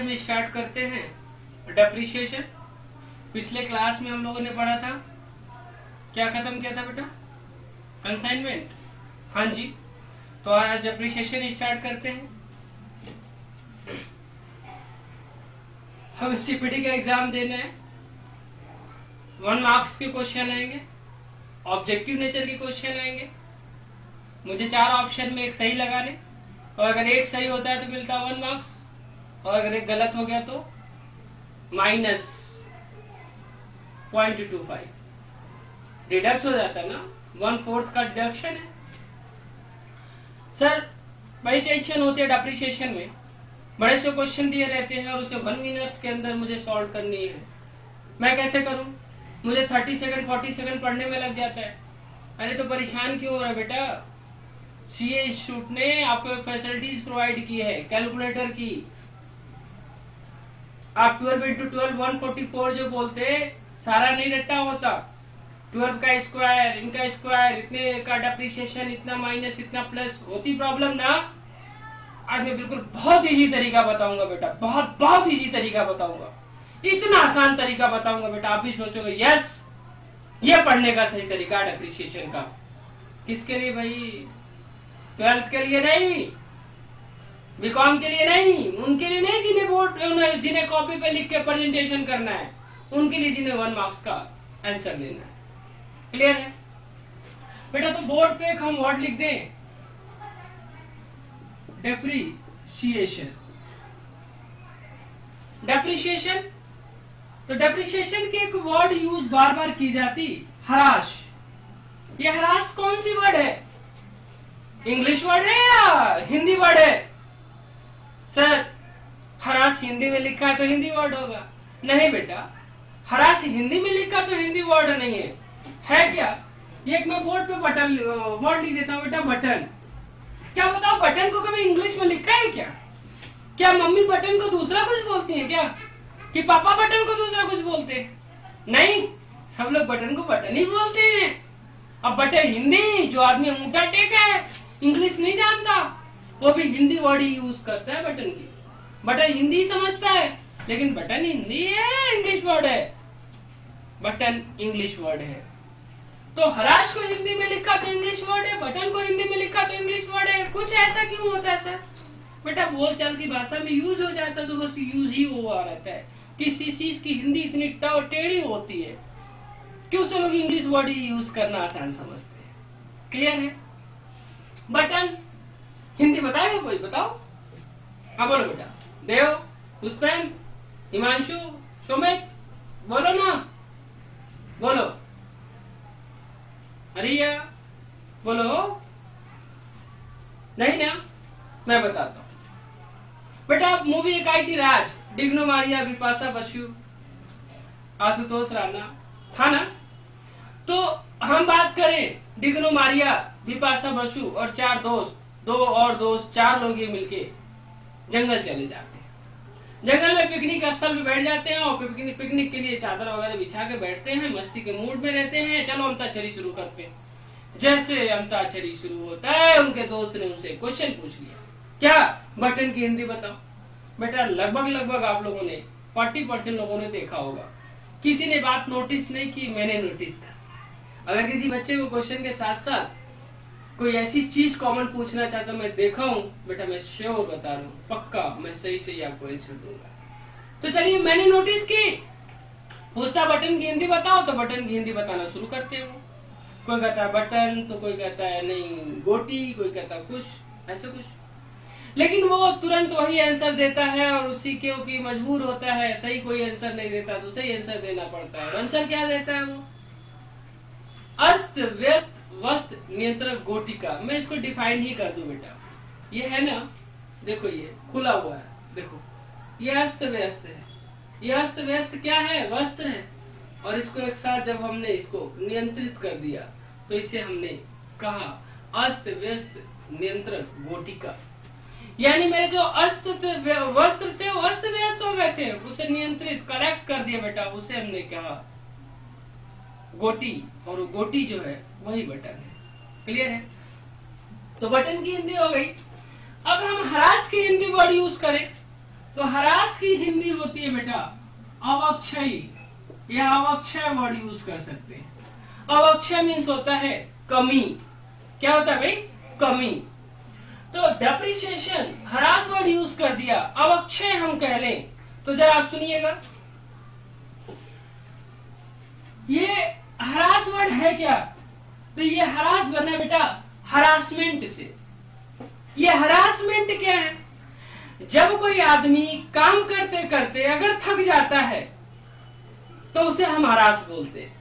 हम स्टार्ट करते हैं डेप्रिसिएशन। पिछले क्लास में हम लोगों ने पढ़ा था, क्या खत्म किया था बेटा? कंसाइनमेंट। हाँ जी, तो आज डेप्रिसिएशन स्टार्ट करते हैं। हम सीपीटी का एग्जाम देना है, 1 मार्क्स के क्वेश्चन आएंगे, ऑब्जेक्टिव नेचर के क्वेश्चन आएंगे। मुझे 4 ऑप्शन में एक सही लगाने, और अगर एक सही होता है तो मिलता है 1 मार्क्स, और अगर एक गलत हो गया तो -0.25 डिडक्ट हो जाता है ना, 1/4 का डिडक्शन है। सर बड़ी टेंशन होती है डेप्रिसिएशन में, बड़े से क्वेश्चन दिए रहते हैं और उसे 1 मिनट के अंदर मुझे सॉल्व करनी है। मैं कैसे करूं? मुझे 30 सेकंड 40 सेकंड पढ़ने में लग जाता है। अरे तो परेशान क्यों हो रहा है बेटा? सीए इंस्टीट्यूट ने आपको फैसिलिटीज प्रोवाइड की है, कैलकुलेटर की। आप 12 × 12 144 जो बोलते सारा नहीं रट्टा होता। 12 का स्क्वायर, इनका स्क्वायर, इतने का डेप्रिसिएशन, इतना माइनस, इतना प्लस, होती प्रॉब्लम ना। आज मैं बिल्कुल बहुत इजी तरीका बताऊंगा बेटा, बहुत इजी तरीका बताऊंगा, इतना आसान तरीका बताऊंगा बेटा, आप भी सोचोगे यस ये पढ़ने का सही तरीका डेप्रिसिएशन का। किसके लिए भाई? 12th के लिए नहीं, बीकॉम के लिए नहीं, उनके लिए नहीं जिन्हें कॉपी पे लिख के प्रेजेंटेशन करना है, उनके लिए जिन्हें 1 मार्क्स का आंसर देना है। क्लियर है बेटा? तो बोर्ड पे एक हम वर्ड लिख दें, डेप्रिसिएशन। डेप्रिसिएशन, तो डेप्रिसिएशन की एक वर्ड यूज बार बार की जाती, हराश। ये हराश कौन सी वर्ड है? इंग्लिश वर्ड है या हिंदी वर्ड है? सर हरास हिंदी में लिखा है तो हिंदी वर्ड होगा। नहीं बेटा, हरास हिंदी में लिखा तो हिंदी वर्ड नहीं है क्या? ये एक मैं बोर्ड पे बटन वर्ड लिख देता हूँ बेटा, बटन। क्या बताओ, बटन को कभी इंग्लिश में लिखा है क्या? क्या मम्मी बटन को दूसरा कुछ बोलती है क्या? कि पापा बटन को दूसरा कुछ बोलते हैं? नहीं, सब लोग बटन को बटन ही बोलते हैं। अब बटन हिंदी, जो आदमी अंगूठा टेका है, इंग्लिश नहीं जानता, वो भी हिंदी वर्ड ही यूज करता है बटन की। बटन हिंदी समझता है, लेकिन बटन हिंदी है, इंग्लिश वर्ड है। बटन इंग्लिश वर्ड है। तो हराश को हिंदी में लिखा तो इंग्लिश वर्ड है, बटन को हिंदी में लिखा तो इंग्लिश वर्ड है। कुछ ऐसा क्यों होता है सर? बेटा बोलचाल की भाषा में यूज हो जाता है तो बस यूज ही हुआ रहता है। किसी चीज की हिंदी इतनी टेढ़ी होती है कि उसे लोग इंग्लिश वर्ड ही यूज करना आसान समझते हैं। क्लियर है? बटन हिंदी बताएगा कोई? बताओ। हाँ बोलो बेटा। देव, पुष्पेन, हिमांशु, सुमित, बोलो ना, बोलो। हरिया, बोलो। नहीं ना? मैं बताता हूँ बेटा। मूवी एक आई थी राज, डिग्नो मारिया, बिपाशा बसु, आशुतोष राणा, था ना? तो हम बात करें डिग्नो मारिया, बिपाशा बसु और 4 दोस्त, 2 और दोस्त, 4 लोग ये मिलके जंगल चले जाते हैं। जंगल में पिकनिक स्थल पे बैठ जाते हैं और पिकनिक के लिए चादर वगैरह बिछा के बैठते हैं, मस्ती के मूड में रहते हैं। चलो अंताक्षरी शुरू करते हैं। जैसे अंताक्षरी शुरू होता है, उनके दोस्त ने उनसे क्वेश्चन पूछ लिया, क्या बटन की हिंदी बताओ। बेटा लगभग आप लोगों ने 40% लोगों ने देखा होगा, किसी ने बात नोटिस नहीं की, मैंने नोटिस कर। अगर किसी बच्चे को क्वेश्चन के साथ साथ कोई ऐसी चीज कॉमन पूछना चाहता मैं देखा हूँ बेटा, मैं श्योर बता रहा हूँ, पक्का मैं सही आपको आंसर दूंगा। तो चलिए, मैंने नोटिस की, पूछता बटन की हिंदी बताओ, तो बटन की हिंदी बताना शुरू करते हो। कोई कहता है बटन, तो कोई कहता है नहीं गोटी, कोई कहता है कुछ ऐसे कुछ, लेकिन वो तुरंत वही आंसर देता है और उसी के ऊपर मजबूर होता है। सही कोई आंसर नहीं देता तो सही आंसर देना पड़ता है। आंसर क्या देता है वो? अस्त व्यस्त वस्त्र नियंत्रक गोटिका। मैं इसको डिफाइन ही कर दूं बेटा, ये है ना, देखो ये खुला हुआ है, देखो ये अस्त व्यस्त है। ये अस्त व्यस्त क्या है? वस्त्र है। और इसको एक साथ जब हमने इसको नियंत्रित कर दिया तो इसे हमने कहा अस्त व्यस्त नियंत्रक गोटिका। यानी मेरे जो वस्त्र थे वो अस्त व्यस्त हो गए थे, उसे नियंत्रित करेक्ट कर दिया बेटा, उसे हमने कहा गोटी, और गोटी जो है वही बटन है। क्लियर है? तो बटन की हिंदी हो गई। अब हम हरास की हिंदी वर्ड यूज करें तो हरास की हिंदी होती है बेटा अवक्षय, या अवक्षय वर्ड यूज कर सकते हैं। अवक्षय मीन्स होता है कमी। क्या होता है भाई? कमी। तो डेप्रिसिएशन हरास वर्ड यूज कर दिया, अवक्षय हम कह लें तो जरा आप सुनिएगा, ये हरास वर्ड है क्या? तो ये हरास बना बेटा हरासमेंट से। ये हरासमेंट क्या है? जब कोई आदमी काम करते करते अगर थक जाता है तो उसे हम हरास बोलते हैं।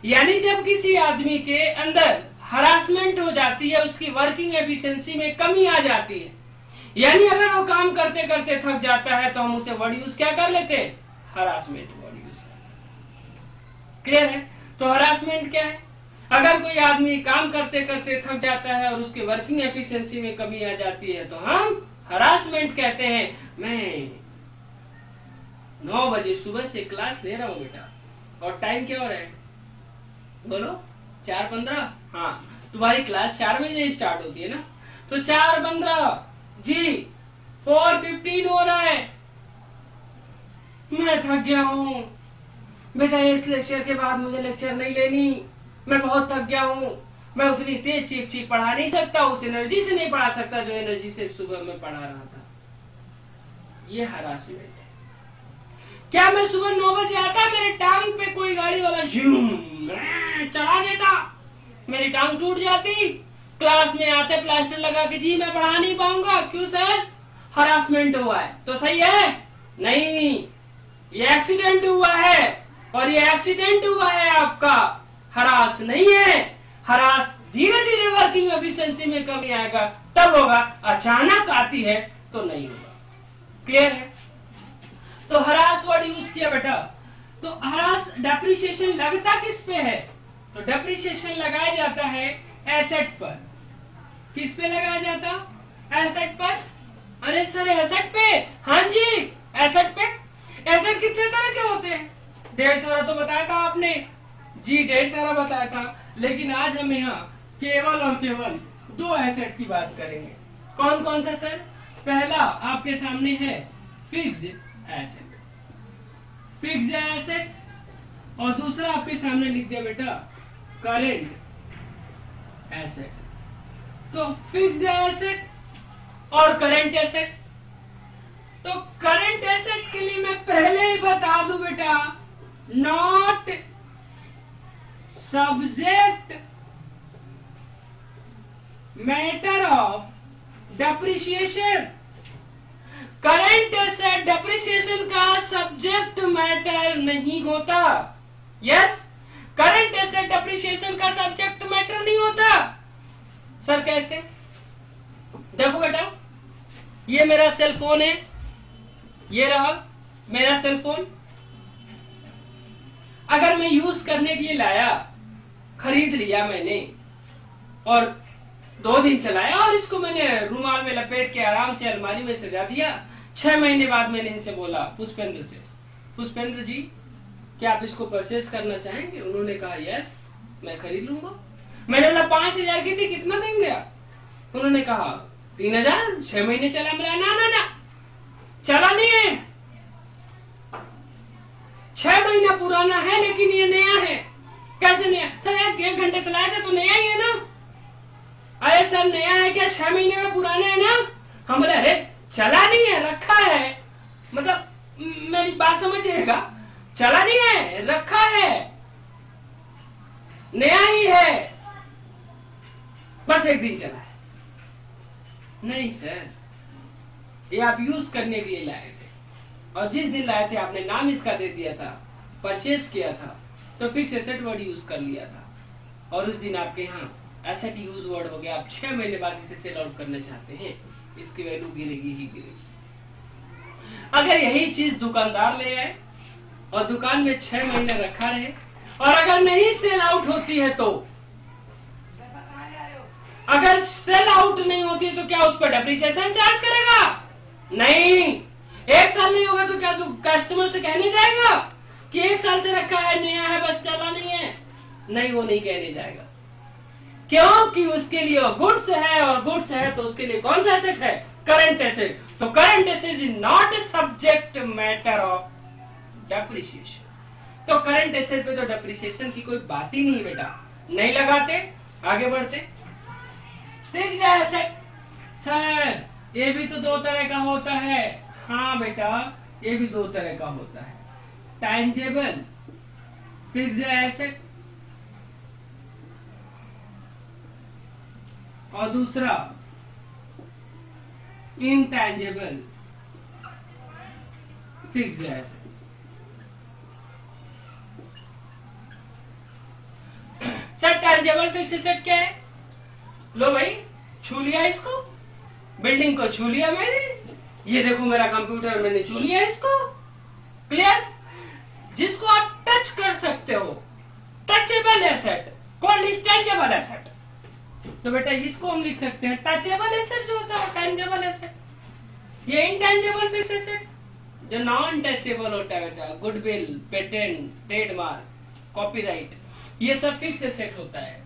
यानी जब किसी आदमी के अंदर हरासमेंट हो जाती है, उसकी वर्किंग एफिशिएंसी में कमी आ जाती है, यानी अगर वो काम करते करते थक जाता है तो हम उसे वर्ड यूज क्या कर लेते हैं? हरासमेंट वर्ड यूज कर लेते। क्लियर है? तो हरासमेंट क्या है? अगर कोई आदमी काम करते करते थक जाता है और उसकी वर्किंग एफिशिएंसी में कमी आ जाती है तो हम हरासमेंट कहते हैं। मैं 9 बजे सुबह से क्लास ले रहा हूँ बेटा, और टाइम क्या हो रहा है? बोलो 4:15। हाँ, तुम्हारी क्लास 4 बजे स्टार्ट होती है ना, तो 4:15 जी 4:15 हो रहा है। मैं थक गया हूँ बेटा, इस लेक्चर के बाद मुझे लेक्चर नहीं लेनी, मैं बहुत थक गया हूँ, मैं उतनी तेज चीख चीख पढ़ा नहीं सकता, उस एनर्जी से नहीं पढ़ा सकता जो एनर्जी से सुबह में पढ़ा रहा था। ये हरासमेंट है। क्या मैं सुबह 9 बजे आता, मेरे टांग पे कोई गाड़ी वाला चढ़ा देता, मेरी टांग टूट जाती, क्लास में आते प्लास्टर लगा के जी मैं पढ़ा नहीं पाऊंगा। क्यों सर? हरासमेंट हुआ है। तो सही है? नहीं, ये एक्सीडेंट हुआ है, और ये एक्सीडेंट हुआ है आपका, हरास नहीं है। हरास धीरे धीरे वर्किंग एफिशिएंसी में कमी आएगा तब होगा, अचानक आती है तो नहीं होगा। क्लियर है? तो हरास वर्ड यूज किया बेटा। तो हरास डेप्रिसिएशन लगता किस पे है? तो डेप्रिसिएशन लगाया जाता है एसेट पर। किस पे लगाया जाता? एसेट पर। अरे सर एसेट पे? हाँ जी एसेट पे। एसेट कितने तरह के होते हैं? ढेर सारा तो बताया था आपने जी, ढेर सारा बताया था, लेकिन आज हम यहाँ केवल और केवल 2 एसेट की बात करेंगे। कौन कौन सा सर? पहला आपके सामने है फिक्स्ड एसेट, फिक्स्ड एसेट्स, और दूसरा आपके सामने लिख दिया बेटा करेंट एसेट। तो फिक्स्ड एसेट और करेंट एसेट। तो करेंट एसेट के लिए मैं पहले ही बता दूं बेटा, not subject matter of depreciation. Current asset depreciation का सब्जेक्ट मैटर नहीं होता। यस, करंट एसेट डेप्रिसिएशन का सब्जेक्ट मैटर नहीं होता। सर कैसे? देखो बेटा, ये मेरा सेल फोन है, ये रहा मेरा सेल फोन। अगर मैं यूज करने के लिए लाया, खरीद लिया मैंने, और 2 दिन चलाया और इसको मैंने रुमाल में लपेट के आराम से अलमारी में सजा दिया। 6 महीने बाद मैंने इनसे बोला पुष्पेंद्र से, पुष्पेंद्र जी क्या आप इसको परचेस करना चाहेंगे? उन्होंने कहा यस मैं खरीद लूंगा। मैंने बोला 5,000 की थी, कितना देंगे आप? उन्होंने कहा 3,000। 6 महीने चला। मेरा ना ना ना चला नहीं है, 6 महीना पुराना है लेकिन ये नया है। कैसे नया? सर 1 घंटे चलाया था तो नया ही है ना। अरे सर नया है क्या? 6 महीने का पुराना है ना। हम बोले अरे चला नहीं है, रखा है। मतलब मेरी बात समझिएगा, चला नहीं है, रखा है, नया ही है, बस 1 दिन चला है। नहीं सर, ये आप यूज करने के लिए लाए थे, और जिस दिन लाए थे आपने नाम इसका दे दिया था, परचेज किया था, तो फिक्स एसेट वर्ड यूज कर लिया था, और उस दिन आपके यहाँ एसेट यूज वर्ड हो गया। आप 6 महीने बाद इसे सेल आउट करना चाहते हैं, इसकी वैल्यू गिरेगी ही गिरेगी। अगर यही चीज दुकानदार ले आए और दुकान में 6 महीने रखा रहे, और अगर नहीं सेल आउट होती है तो, अगर सेल आउट नहीं होती है तो क्या उस पर डेप्रिसिएशन चार्ज करेगा? नहीं। 1 साल नहीं होगा तो क्या तू कस्टमर से कहने जाएगा कि 1 साल से रखा है, नया है, बस चला नहीं है? नहीं, वो नहीं कहने जाएगा, क्योंकि उसके लिए गुड्स है, और गुड्स है तो उसके लिए कौन सा एसेट है? Current asset. तो current asset is not subject matter of depreciation. तो करंट एसेट पे तो डेप्रिसिएशन की कोई बात ही नहीं है बेटा। नहीं लगाते, आगे बढ़ते। फिक्स्ड एसेट, सर ये भी तो दो तरह का होता है। हाँ बेटा, ये भी दो तरह का होता है। टैंजेबल फिक्स्ड एसेट और दूसरा intangible fixed asset. Sir tangible fixed asset क्या है? लो भाई, छू लिया इसको, बिल्डिंग को छू लिया मैंने, ये देखो मेरा कंप्यूटर, मैंने छू लिया इसको। क्लियर? जिसको आप टच कर सकते हो, touchable asset called is tangible asset. तो बेटा इसको हम लिख सकते हैं टचेबल एसेट जो होता है, टैंजेबल एसेट। ये इनटैंजेबल फिक्स्ड एसेट जो नॉन टचेबल होता है बेटा, गुडविल, पेटेंट, ट्रेडमार्क, कॉपीराइट, ये सब फिक्स्ड एसेट होता है,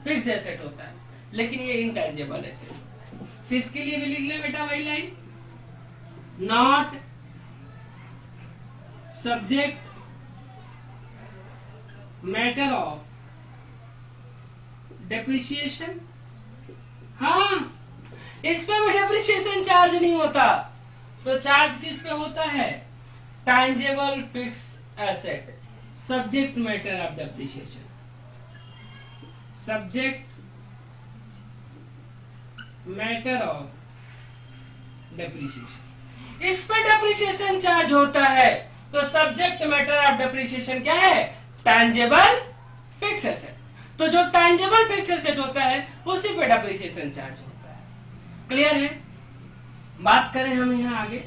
फिक्स्ड एसेट होता है। लेकिन ये इनटैंजेबल एसेट, तो इसके लिए भी लिख ले बेटा वही line, not subject matter of depreciation. हाँ, इस पे भी डेप्रिसिएशन चार्ज नहीं होता। तो चार्ज किस पे होता है? Tangible fixed asset, subject matter of depreciation, subject matter of depreciation. इस पे डेप्रिसिएशन चार्ज होता है। तो सब्जेक्ट मैटर ऑफ डेप्रिसिएशन क्या है? Tangible fixed asset. तो जो टैंजेबल फिक्स्ड एसेट होता है उसी पे डेप्रिसिएशन चार्ज होता है। क्लियर है? बात करें हम यहां आगे,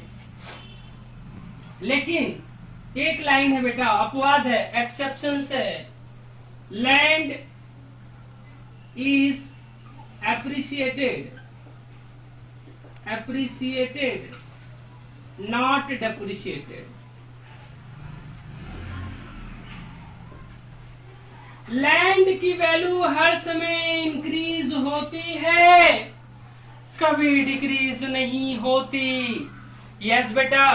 लेकिन एक लाइन है बेटा, अपवाद है, एक्सेप्शन है। Land is appreciated not depreciated। Land की वैल्यू हर समय इंक्रीज होती है, कभी डिक्रीज नहीं होती। यस बेटा,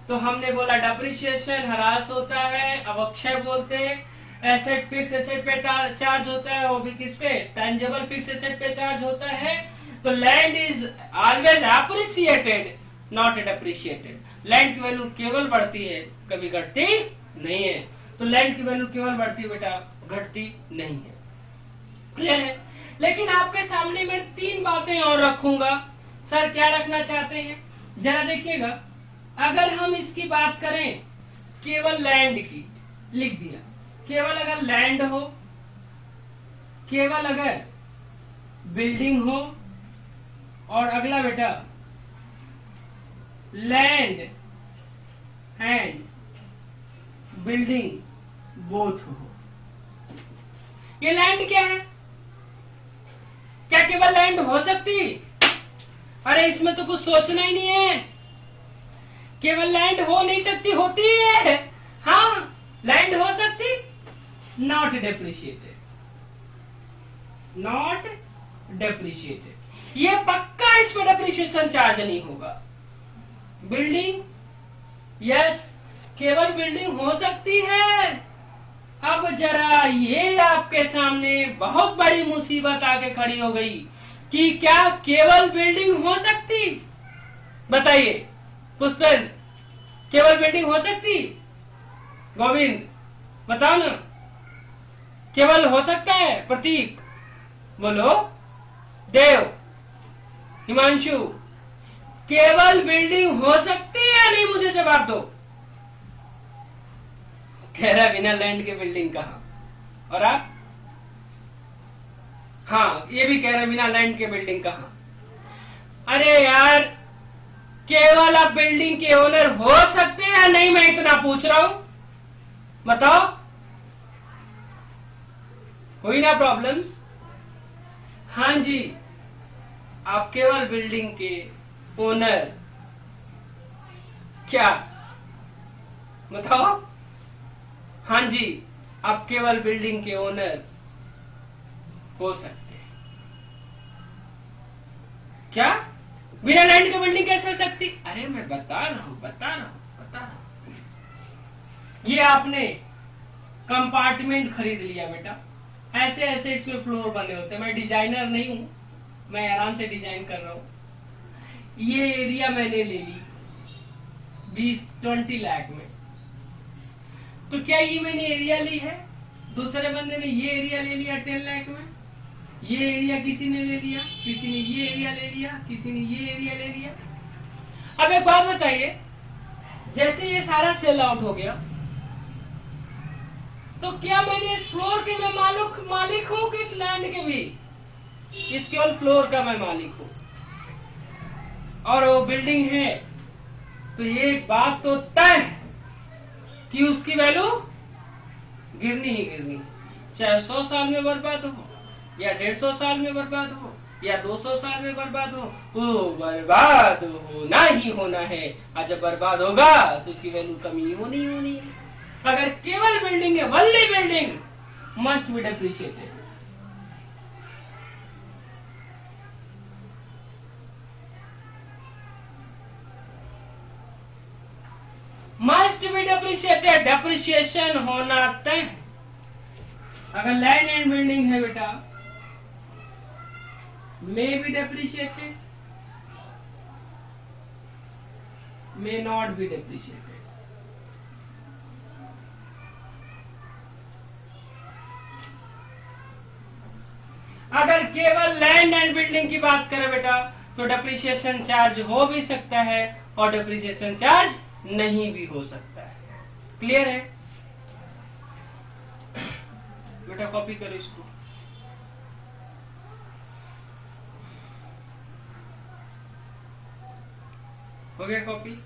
तो हमने बोला डेप्रिसिएशन ह्रास होता है, अवक्षय बोलते हैं। एसेट फिक्स एसेट पे चार्ज होता है, वो भी किस पे? टैंजेबल फिक्स एसेट पे चार्ज होता है। तो land is always appreciated not depreciated. Land की वैल्यू केवल बढ़ती है, कभी घटती नहीं है। तो लैंड की वैल्यू केवल बढ़ती है बेटा, घटती नहीं है। क्लियर है? लेकिन आपके सामने मैं तीन बातें और रखूंगा। सर क्या रखना चाहते हैं? जरा देखिएगा, अगर हम इसकी बात करें केवल लैंड की, लिख दिया, केवल अगर लैंड हो, केवल अगर बिल्डिंग हो, और अगला बेटा लैंड एंड बिल्डिंग बोथ हो। ये लैंड क्या है? क्या केवल लैंड हो सकती? अरे इसमें तो कुछ सोचना ही नहीं है। केवल लैंड हो नहीं सकती, होती है। हाँ, लैंड हो सकती, नॉट डेप्रिशिएटेड, नॉट डेप्रिशिएटेड। ये पक्का इस पर डेप्रिसिएशन चार्ज नहीं होगा। बिल्डिंग, यस, केवल बिल्डिंग हो सकती है। अब जरा ये आपके सामने बहुत बड़ी मुसीबत आके खड़ी हो गई कि क्या केवल बिल्डिंग हो सकती? बताइए पुष्पेंद्र, केवल बिल्डिंग हो सकती? गोविंद बताओ ना, केवल हो सकता है? प्रतीक बोलो, देव, हिमांशु, केवल बिल्डिंग हो सकती है या नहीं? मुझे जवाब दो। कह रहा बिना लैंड के बिल्डिंग कहां? और आप? हाँ, ये भी कह रहे बिना लैंड के बिल्डिंग कहां? अरे यार, केवल आप बिल्डिंग के ओनर हो सकते हैं या नहीं, मैं इतना पूछ रहा हूं, बताओ। हुई ना प्रॉब्लम्स? हाँ जी, आप केवल बिल्डिंग के ओनर, क्या बताओ? हाँ जी, आप केवल बिल्डिंग के ओनर हो सकते हैं। क्या बिना लैंड के बिल्डिंग कैसे हो सकती? अरे मैं बता रहा हूं। ये आपने कंपार्टमेंट खरीद लिया बेटा, ऐसे ऐसे इसमें फ्लोर बने होते हैं। मैं डिजाइनर नहीं हूं, मैं आराम से डिजाइन कर रहा हूं। ये एरिया मैंने ले ली 20 लाख में, तो क्या ये मैंने एरिया ली है? दूसरे बंदे ने ये एरिया ले लिया 10 लाख में, ये एरिया किसी ने ले लिया, किसी ने ये एरिया ले लिया, किसी ने ये एरिया ले लिया। अब एक बात बताइए, जैसे ये सारा सेल आउट हो गया, तो क्या मैंने इस फ्लोर के मैं मालिक हूं कि इस लैंड के भी? इस केवल फ्लोर का मैं मालिक हूं। और वो बिल्डिंग है, तो ये एक बात तो तय है कि उसकी वैल्यू गिरनी ही गिरनी, चाहे 100 साल में बर्बाद हो, या 150 साल में बर्बाद हो, या 200 साल में बर्बाद हो, वो बर्बाद होना ही होना है। और जब बर्बाद होगा तो उसकी वैल्यू कमी होनी है। अगर केवल बिल्डिंग है, only building must be depreciated. Must be depreciated, depreciation होना तय। अगर लैंड एंड बिल्डिंग है बेटा, may be depreciated, may not be depreciated. अगर केवल लैंड एंड बिल्डिंग की बात करें बेटा, तो डेप्रिसिएशन चार्ज हो भी सकता है और डेप्रिसिएशन चार्ज नहीं भी हो सकता है। क्लियर है बेटा? कॉपी करो इसको। हो गया कॉपी?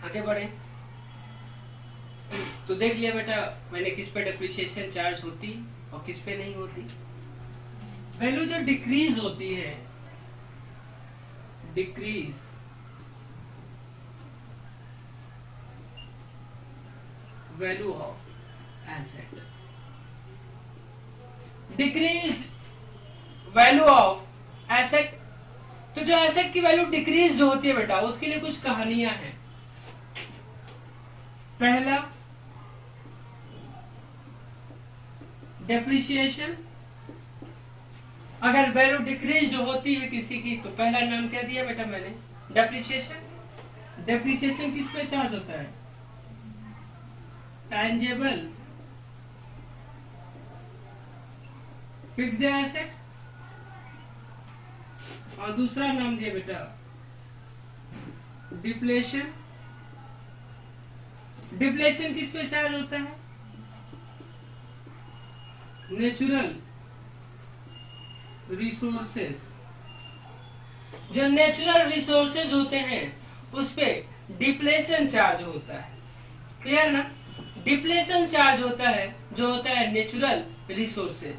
आगे बढ़े तो देख लिया बेटा मैंने किस पे डेप्रिसिएशन चार्ज होती और किस पे नहीं होती। वैल्यू जो डिक्रीज होती है, decrease value of asset, decrease value of asset. तो जो एसेट की वैल्यू डिक्रीज जो होती है बेटा, उसके लिए कुछ कहानियां हैं। पहला डेप्रिसिएशन, अगर वैल्यू डिक्रीज जो होती है किसी की, तो पहला नाम क्या दिया बेटा मैंने? डेप्रिसिएशन। डेप्रिसिएशन किस पे चार्ज होता है? Tangible fixed asset. और दूसरा नाम दिया बेटा डिप्लेशन। डिप्लेशन किस पे चार्ज होता है? Natural resources. जो नेचुरल रिसोर्सेज होते हैं उस पे डिप्लेशन चार्ज होता है। क्लियर ना? डिप्लेशन चार्ज होता है जो होता है नेचुरल रिसोर्सेज।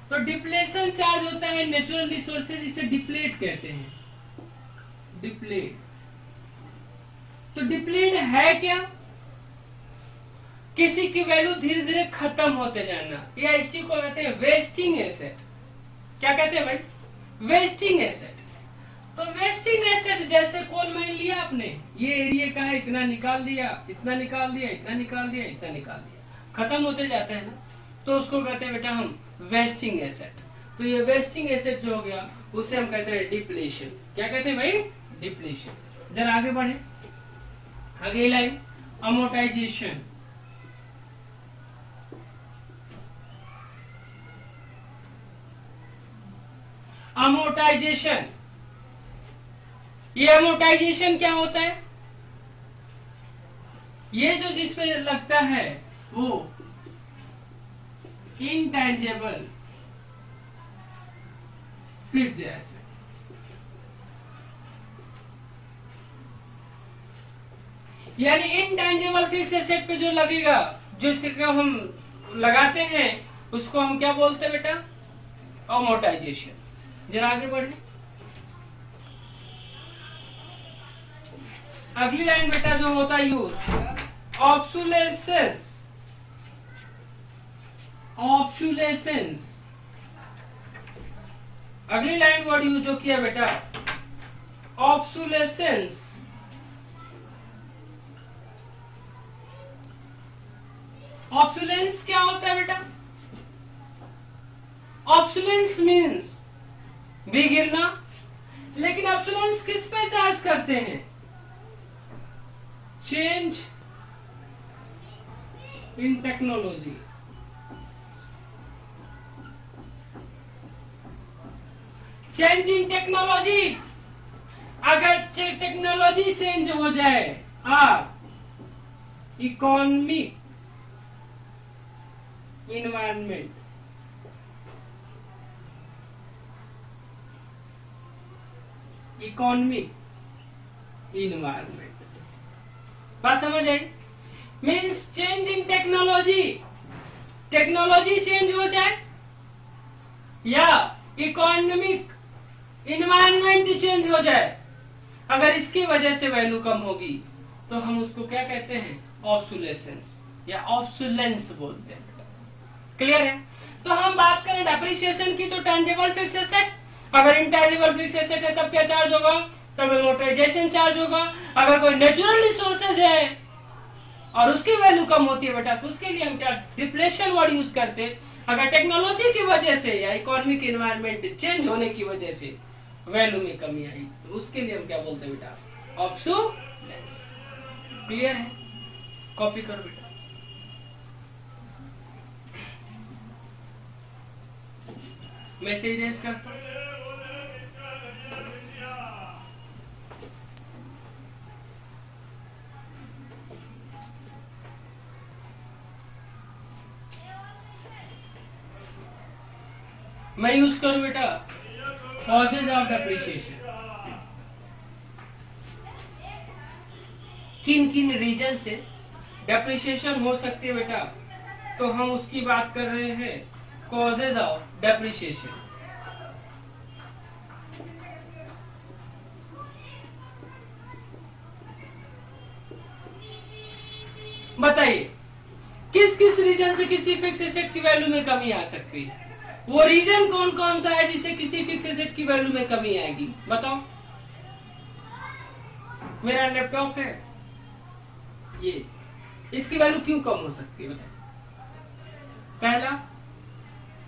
तो डिप्लेशन चार्ज होता है नेचुरल रिसोर्सेज, इसे डिप्लेट कहते हैं। डिप्लेट। तो डिप्लेट है क्या? किसी की वैल्यू धीरे धीरे खत्म होते जाना, या इसी को कहते हैं वेस्टिंग एसेट। क्या कहते हैं भाई? Wasting asset. तो वेस्टिंग एसेट जैसे कोल माइन लिया आपने, ये एरिया का है, इतना निकाल दिया, इतना निकाल दिया, इतना निकाल दिया, इतना निकाल दिया, खत्म होते जाता है ना, तो उसको कहते हैं बेटा हम वेस्टिंग एसेट। तो ये वेस्टिंग एसेट जो हो गया उसे हम कहते हैं डिप्लेशन। क्या कहते हैं भाई? डिप्लेशन। जरा आगे बढ़े, अगली लाइन अमोर्टाइजेशन। अमोर्टाइजेशन, ये अमोर्टाइजेशन क्या होता है? ये जो जिसपे लगता है वो इंटेंजेबल फिक्स्ड एसेट। यानी इंटेंजेबल फिक्स्ड एसेट पे जो लगेगा जिसको हम लगाते हैं उसको हम क्या बोलते हैं बेटा? अमोर्टाइजेशन। जरा आगे बढ़े। अगली लाइन बेटा जो होता है यूज ऑब्सोलेसेंस। ऑब्सोलेसेंस अगली लाइन वर्ड यूज जो किया बेटा ऑब्सोलेसेंस। ऑब्सोलेंस क्या होता है बेटा? ऑब्सोलेंस मीन्स बिगिरना। लेकिन ऑब्सोलेंस किस पे चार्ज करते हैं? Change in technology. Change in technology. अगर टेक्नोलॉजी चेंज हो जाए इकोनॉमिक इन्वायरमेंट, इकोनॉमिक इन्वायरमेंट, बात समझ आई? Means change in technology. Technology change हो जाए या इकोनॉमिक इन्वायरमेंट चेंज हो जाए, अगर इसकी वजह से वैल्यू कम होगी तो हम उसको क्या कहते हैं? ऑब्सोलेसेंस या ऑब्सोलेंस बोलते हैं। क्लियर है? तो हम बात करें डेप्रिसिएशन की तो टेंजिबल फिक्स एसेट, अगर इंटेंजिबल फिक्स एसेट है तब क्या चार्ज होगा? तब अमोर्टाइजेशन चार्ज होगा। अगर कोई नेचुरल रिसोर्सेज है और उसकी वैल्यू कम होती है बेटा तो उसके लिए हम क्या डिप्लेशन वर्ड यूज करते हैं। अगर टेक्नोलॉजी की वजह से या इकोनॉमिक एनवायरनमेंट चेंज होने की वजह से वैल्यू में कमी आई तो उसके लिए हम क्या बोलते हैं बेटा? ऑब्सोलेंस। क्लियर है? कॉपी करो बेटा। मैं से इरेज करता हूं। मैं यूज करूं बेटा कॉजेज ऑफ डेप्रिसिएशन। किन किन रीजन से डेप्रिसिएशन हो सकती है बेटा? तो हम उसकी बात कर रहे हैं कॉजेज ऑफ डेप्रिसिएशन। बताइए किस किस रीजन से किसी फिक्स एसेट की वैल्यू में कमी आ सकती है? वो रीजन कौन कौन सा है जिससे किसी फिक्स एसेट की वैल्यू में कमी आएगी? बताओ। मेरा लैपटॉप है ये, इसकी वैल्यू क्यों कम हो सकती है? बताइए। पहला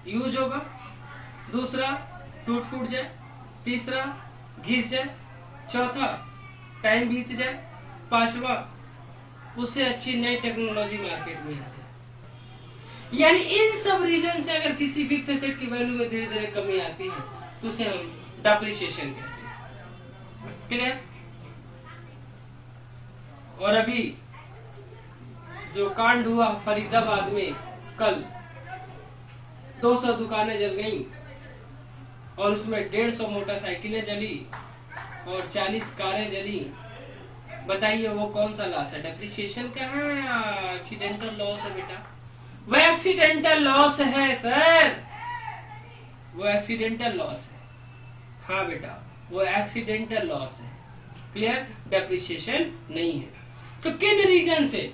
यूज होगा, दूसरा टूट फूट जाए, तीसरा घिस जाए, चौथा टाइम बीत जाए, पांचवा उससे अच्छी नई टेक्नोलॉजी मार्केट में आ जाए। यानी इन सब रीजन से अगर किसी फिक्स एसेट की वैल्यू में धीरे धीरे कमी आती है तो उसे हम डेप्रिसिएशन कहते हैं। क्लियर? और अभी जो कांड हुआ फरीदाबाद में कल, 200 दुकानें जल गईं और उसमें 150 मोटरसाइकिलें जली और 40 कारें जली। बताइए वो कौन सा लॉस है? डेप्रिसिएशन का है, एक्सीडेंटल लॉस है बेटा? वो एक्सीडेंटल लॉस है सर, वो एक्सीडेंटल लॉस है। हाँ बेटा वो एक्सीडेंटल लॉस है। क्लियर? डेप्रिसिएशन नहीं है। तो किन रीजन से?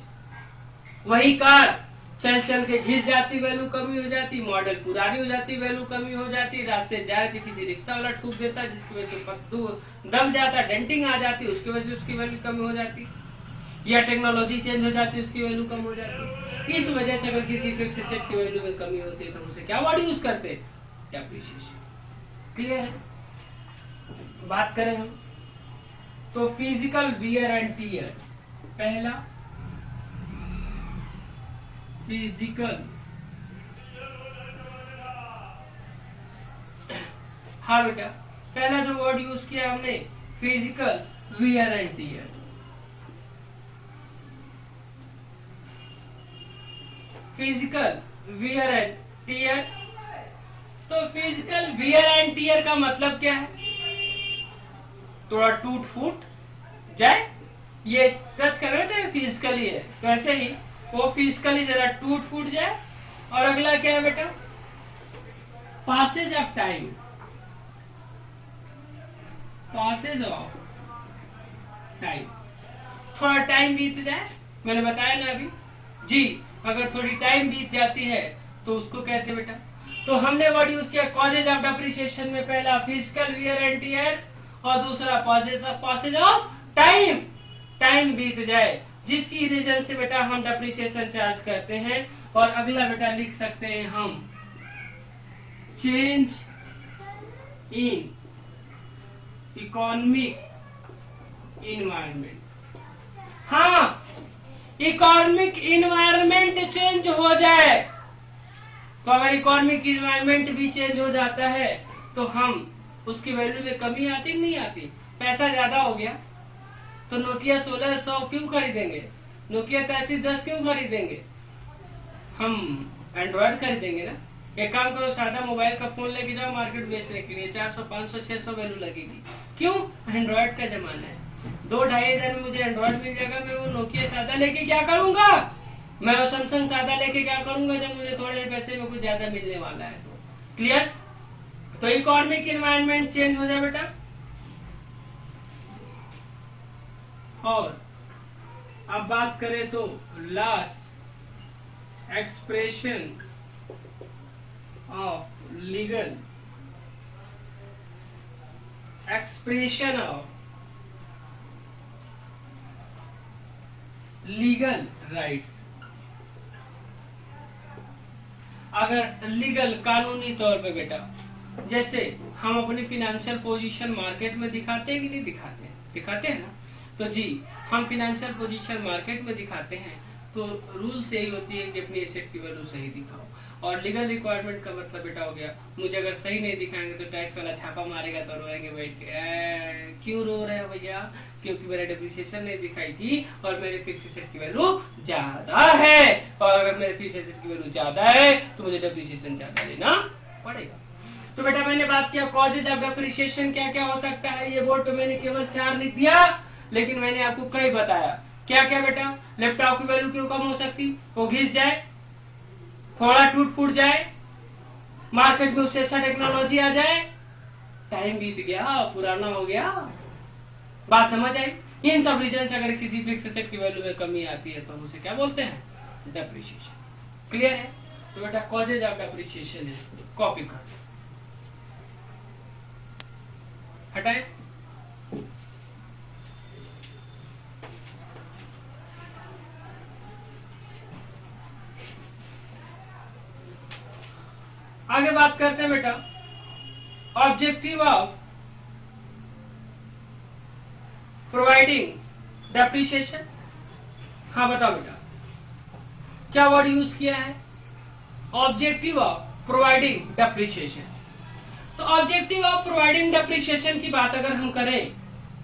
वही कार चल चल के घिस जाती, वैल्यू कमी हो जाती, मॉडल पुरानी हो जाती, वैल्यू कमी हो जाती, रास्ते जा रहे थे किसी रिक्शा वाला ठूक देता जिसकी वजह से पत्तू दब जाता, डेंटिंग आ जाती, उसकी वजह से उसकी वैल्यू कमी हो जाती, या टेक्नोलॉजी चेंज हो जाती, उसकी वैल्यू कम हो जाती। इस वजह से अगर किसी फिक्स एसेट की वैल्यू में कमी होती है तो उसे क्या वर्ड यूज करते? डेप्रिसिएशन। क्लियर है? बात करें हम तो फिजिकल वियर एंड टियर। पहला फिजिकल, हाँ बेटा पहला जो वर्ड यूज किया हमने physical wear and tear. Physical wear and tear, तो फिजिकल वियर एंड टियर का मतलब क्या है? थोड़ा टूट फूट जाए, ये टच कर रहे थे फिजिकली है, तो ऐसे ही वो फिजिकली जरा टूट फूट जाए। और अगला क्या है बेटा, passage of time, passage of time, थोड़ा टाइम बीत जाए, मैंने बताया ना अभी जी, अगर थोड़ी टाइम बीत जाती है तो उसको कहते हैं बेटा। तो हमने वर्ड यूज किया कॉजेज ऑफ डेप्रिसिएशन में, पहला फिजिकल वियर एंड टियर और दूसरा पासेज ऑफ टाइम, टाइम बीत जाए जिसकी रीजन से बेटा हम डेप्रिसिएशन चार्ज करते हैं। और अगला बेटा लिख सकते हैं हम चेंज इन इकोनॉमिक इन्वायरमेंट। हाँ, इकोनॉमिक इन्वायरमेंट चेंज हो जाए तो अगर इकोनॉमिक इन्वायरमेंट भी चेंज हो जाता है तो हम उसकी वैल्यू में कमी आती नहीं आती। पैसा ज्यादा हो गया तो नोकिया 1600 क्यों खरीदेंगे, नोकिया 3310 क्यों खरीदेंगे, हम एंड्रॉइड खरीदेंगे ना। एक काम करो, सादा मोबाइल का फोन लेके जाओ मार्केट बेचने के लिए, 400 500 600 वैल्यू लगेगी। क्यों, एंड्रॉइड का जमाना है। 2-2.5 में मुझे एंड्रॉइड मिल जाएगा, मैं वो नोकिया सादा लेके क्या करूंगा, मैं वो सैमसंग सादा लेके क्या करूंगा जब मुझे थोड़े पैसे में कुछ ज्यादा मिलने वाला है। तो क्लियर। तो इकोनॉमिक एनवायरनमेंट चेंज हो जाए बेटा। और अब बात करें तो last expression of legal, expression of legal rights. अगर लीगल कानूनी तौर पे बेटा, जैसे हम अपनी फिनेंशियल पोजीशन मार्केट में दिखाते हैं कि नहीं दिखाते हैं, दिखाते हैं ना। तो जी हम फिनेंशियल पोजीशन मार्केट में दिखाते हैं तो रूल से ही होती है कि अपनी एसेट की वैल्यू सही दिखाओ। और लीगल रिक्वायरमेंट का मतलब बेटा हो गया, मुझे अगर सही नहीं दिखाएंगे तो टैक्स वाला छापा मारेगा तो रोएंगे बैठ के, क्यों रो रहे हो भैया, क्योंकि मेरा डेप्रिसिएशन नहीं दिखाई थी और मेरे फिक्स एसेट की वैल्यू ज्यादा है, और अगर मेरे फिक्स एसेट की वैल्यू ज्यादा है तो मुझे डेप्रिसिएशन ज्यादा लेना पड़ेगा। तो बेटा मैंने बात किया कॉजेज ऑफ डेप्रिसिएशन क्या क्या हो सकता है। ये बोर्ड पे मैंने केवल 4 लिख दिया, लेकिन मैंने आपको कई बताया। क्या क्या बेटा, लैपटॉप की वैल्यू क्यों कम हो सकती, वो घिस जाए, थोड़ा टूट फूट जाए, मार्केट में उससे अच्छा टेक्नोलॉजी आ जाए, टाइम बीत गया, पुराना हो गया। बात समझ आई। इन सब रीजन से अगर किसी फिक्स एसेट की वैल्यू में कमी आती है तो हम उसे क्या बोलते हैं, डेप्रिसिएशन। क्लियर है। तो बेटा कॉजेज ऑफ डेप्रिसिएशन है, कॉपी कर हटाए। आगे बात करते हैं बेटा ऑब्जेक्टिव ऑफ प्रोवाइडिंग डेप्रिसिएशन। हाँ बताओ बेटा, क्या वर्ड यूज किया है, ऑब्जेक्टिव ऑफ प्रोवाइडिंग डेप्रिसिएशन। तो ऑब्जेक्टिव ऑफ प्रोवाइडिंग डेप्रिसिएशन की बात अगर हम करें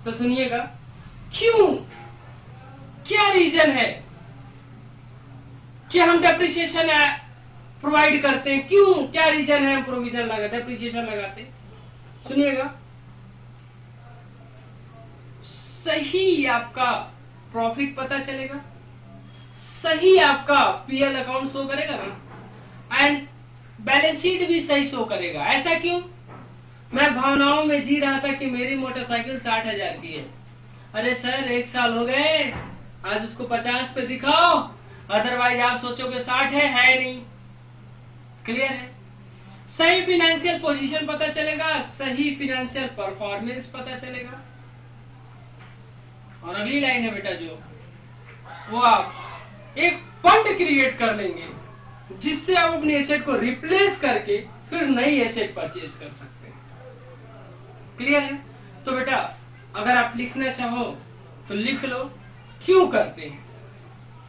तो सुनिएगा, क्यों, क्या रीजन है कि हम डेप्रिसिएशन प्रोवाइड करते हैं, क्यों, क्या रीजन है हम प्रोविजन लगाते, डेप्रिसिएशन लगाते हैं। सुनिएगा, सही आपका प्रॉफिट पता चलेगा, सही आपका पीएल अकाउंट शो करेगा ना, एंड बैलेंस शीट भी सही शो करेगा। ऐसा क्यों, मैं भावनाओं में जी रहा था कि मेरी मोटरसाइकिल 60,000 की है, अरे सर 1 साल हो गए, आज उसको 50 पे दिखाओ, अदरवाइज आप सोचोगे 60 है नहीं। क्लियर है। सही फिनेंशियल पोजीशन पता चलेगा, सही फिनेंशियल परफॉर्मेंस पता चलेगा। और अगली लाइन है बेटा जो, वो आप एक फंड क्रिएट कर लेंगे जिससे आप अपने एसेट को रिप्लेस करके फिर नई एसेट परचेज कर सकते हैं। क्लियर है। तो बेटा अगर आप लिखना चाहो तो लिख लो, क्यों करते हैं,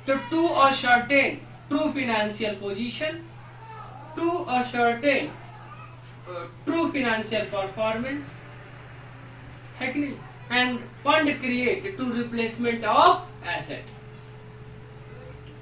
तो to ascertain true financial position, to ascertain true financial performance, है कि नहीं, and fund create to replacement of asset.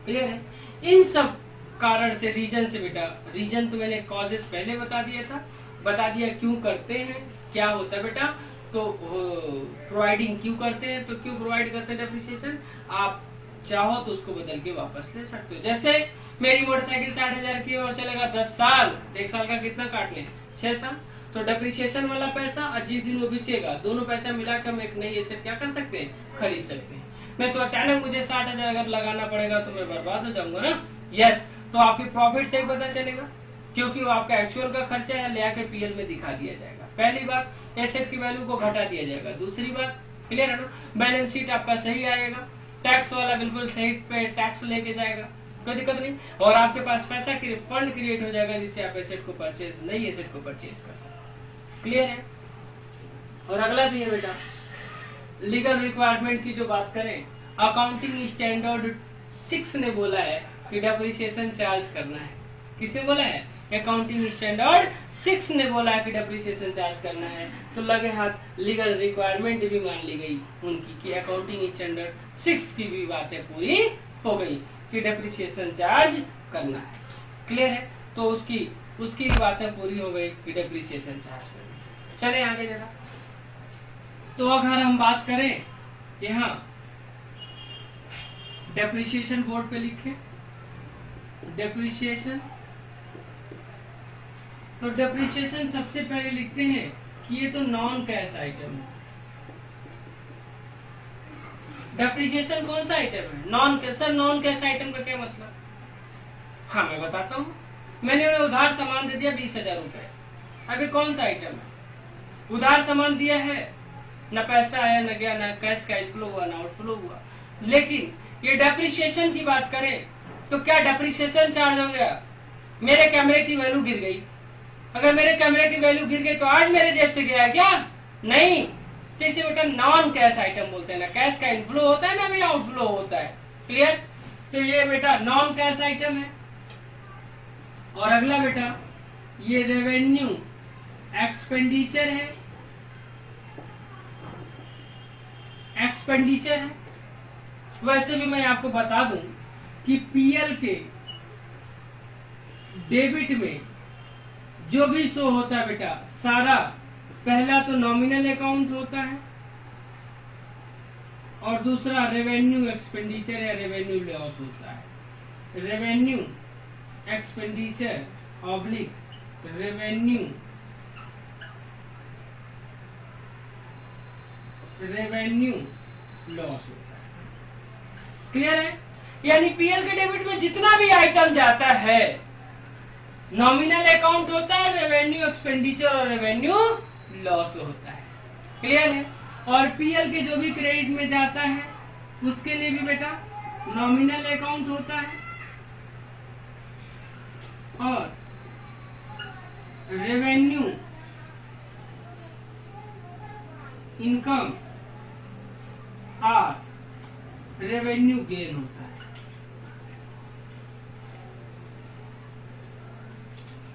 Clear है। इन सब कारण से, रीजन से बेटा, रीजन तो मैंने कॉजेस पहले बता दिया था, बता दिया क्यों करते हैं, क्या होता है बेटा, तो प्रोवाइडिंग क्यों करते हैं, तो क्यों प्रोवाइड करते हैं डेप्रिसिएशन, आप चाहो तो उसको बदल के वापस ले सकते हो। जैसे मेरी मोटरसाइकिल 60,000 की और चलेगा 10 साल, 1 साल का कितना काट लें, 6 साल, तो डेप्रिसिएशन वाला पैसा और जिस दिन वो बेचेगा दोनों पैसा मिला के हम एक नई एसेट क्या कर सकते हैं, खरीद सकते हैं। मैं तो अचानक मुझे 60,000 अगर लगाना पड़ेगा तो मैं बर्बाद हो जाऊंगा ना। यस, तो आपकी प्रॉफिट से ही पता चलेगा, क्योंकि वो आपका एक्चुअल का खर्चा है, ले आके पीएल में दिखा दिया जाएगा। पहली बात, एसेट की वैल्यू को घटा दिया जाएगा। दूसरी बात, क्लियर है ना, बैलेंस शीट आपका सही आएगा, टैक्स वाला बिल्कुल सही पे टैक्स लेके जाएगा, कोई दिक्कत नहीं, और आपके पास पैसा फंड क्रिएट हो जाएगा जिससे आप एसेट को परचेज, नई एसेट को परचेज कर सकते। क्लियर है। और अगला भी है बेटा, लीगल रिक्वायरमेंट की जो बात करें, अकाउंटिंग स्टैंडर्ड 6 ने बोला है कि डेप्रिसिएशन चार्ज करना है। किसने बोला है? अकाउंटिंग स्टैंडर्ड 6 ने बोला है कि डेप्रिसिएशन चार्ज करना है। तो लगे हाथ लीगल रिक्वायरमेंट भी मान ली गई उनकी कि अकाउंटिंग स्टैंडर्ड 6 की भी बातें पूरी हो गई कि डेप्रिसिएशन चार्ज करना है। क्लियर है। तो उसकी बातें पूरी हो गई कि डेप्रिसिएशन चार्ज करना है। चले आगे जरा। तो अगर हम बात करें यहाँ डेप्रिसिएशन बोर्ड पे लिखे डेप्रिसिएशन, तो डेप्रिसिएशन सबसे पहले लिखते हैं कि ये तो नॉन कैश आइटम है। डेप्रिसिएशन कौन सा आइटम है? Non cash. Sir non cash item का क्या मतलब? हाँ मैं बताता हूँ। मैंने उन्हें उधार सामान दे दिया 20,000 रुपए। अभी कौन सा आइटम है? उधार सामान दिया है, न पैसा आया न गया, न कैश का इनफ्लो हुआ न आउटफ्लो हुआ। लेकिन ये डेप्रिसिएशन की बात करें तो क्या डेप्रिसिएशन चार्ज हो गया? मेरे कैमरे की वैल्यू गिर गई। अगर मेरे कैमरे की वैल्यू गिर गई तो आज मेरे जेब से गया क्या? नहीं। तो इसे बेटा नॉन कैश आइटम बोलते हैं। ना कैश का इनफ्लो होता है ना भी आउटफ्लो होता है। क्लियर। तो ये बेटा नॉन कैश आइटम है। और अगला बेटा ये रेवेन्यू एक्सपेंडिचर है। एक्सपेंडिचर है। वैसे भी मैं आपको बता दूं कि पीएल के डेबिट में जो भी शो होता है बेटा, सारा पहला तो नॉमिनल अकाउंट होता है और दूसरा रेवेन्यू एक्सपेंडिचर या रेवेन्यू लॉस होता है। Revenue expenditure oblique revenue loss होता है। क्लियर है। यानी पीएल के डेबिट में जितना भी आइटम जाता है, नॉमिनल अकाउंट होता है, रेवेन्यू एक्सपेंडिचर और रेवेन्यू लॉस होता है। क्लियर है। और पीएल के जो भी क्रेडिट में जाता है उसके लिए भी बेटा नॉमिनल अकाउंट होता है और रेवेन्यू इनकम और रेवेन्यू गेन होता है।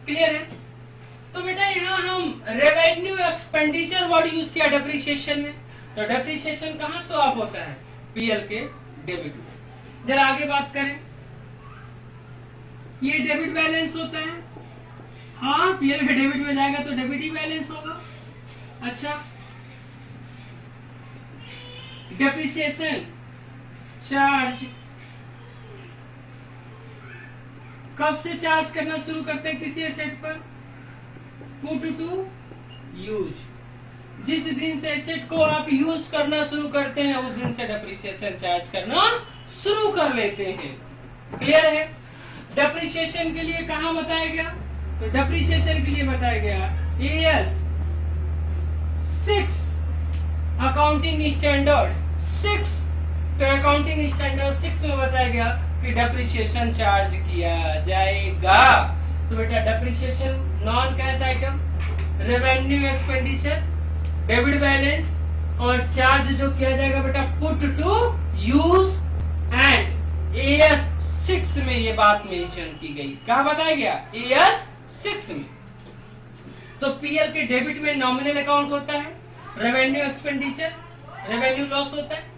क्लियर है। तो बेटा यहाँ हम रेवेन्यू एक्सपेंडिचर वर्ड यूज किया डेप्रिसिएशन में। तो डेप्रिसिएशन कहाँ शो ऑफ होता है? पीएल के डेबिट में। जरा आगे बात करें, ये डेबिट बैलेंस होता है। हाँ पीएल के डेबिट में जाएगा तो डेबिट ही बैलेंस होगा। अच्छा, डेप्रिसिएशन चार्ज कब से चार्ज करना शुरू करते हैं किसी एसेट पर? Put to use. जिस दिन से एसेट को आप यूज करना शुरू करते हैं उस दिन से डेप्रिसिएशन चार्ज करना शुरू कर लेते हैं। क्लियर है। डेप्रिसिएशन के लिए कहाँ बताया गया? तो डेप्रिसिएशन के लिए बताया गया AS 6 अकाउंटिंग स्टैंडर्ड 6। तो अकाउंटिंग स्टैंडर्ड 6 में बताया गया कि डेप्रिसिएशन चार्ज किया जाएगा। तो बेटा depreciation non cash item, revenue expenditure, debit balance और चार्ज जो किया जाएगा बेटा put to use and AS 6 में ये बात मेंशन की गई। कहा बताया गया? AS 6 में। तो पीएल के डेबिट में नॉमिनल अकाउंट होता है, रेवेन्यू एक्सपेंडिचर, रेवेन्यू लॉस होता है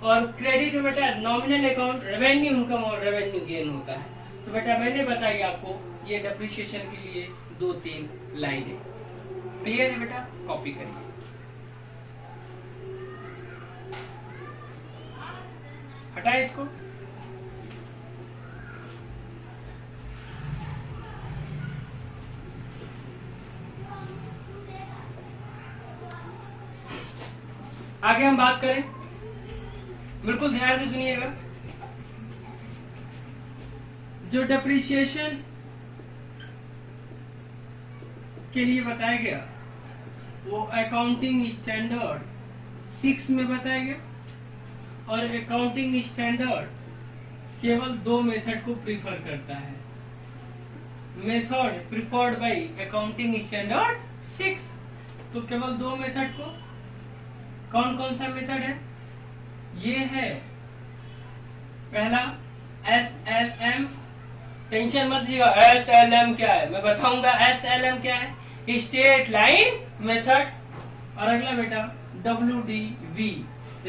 और क्रेडिट में बेटा नॉमिनल अकाउंट, रेवेन्यू इनकम और रेवेन्यू गेन होता है। तो बेटा मैंने बताई आपको ये डेप्रिसिएशन के लिए 2-3 लाइनें। क्लियर है बेटा? कॉपी करिए। हटाए इसको। आगे हम बात करें, बिल्कुल ध्यान से सुनिएगा। जो डेप्रिसिएशन के लिए बताया गया वो अकाउंटिंग स्टैंडर्ड 6 में बताया गया, और अकाउंटिंग स्टैंडर्ड केवल 2 मेथड को प्रीफर करता है। Method preferred by accounting standard 6, तो केवल 2 मेथड को, कौन कौन सा मेथड है? ये है पहला SLM, टेंशन मत लीजिएगा, SLM क्या है मैं बताऊंगा। SLM क्या है? Straight line method. और अगला बेटा WDV,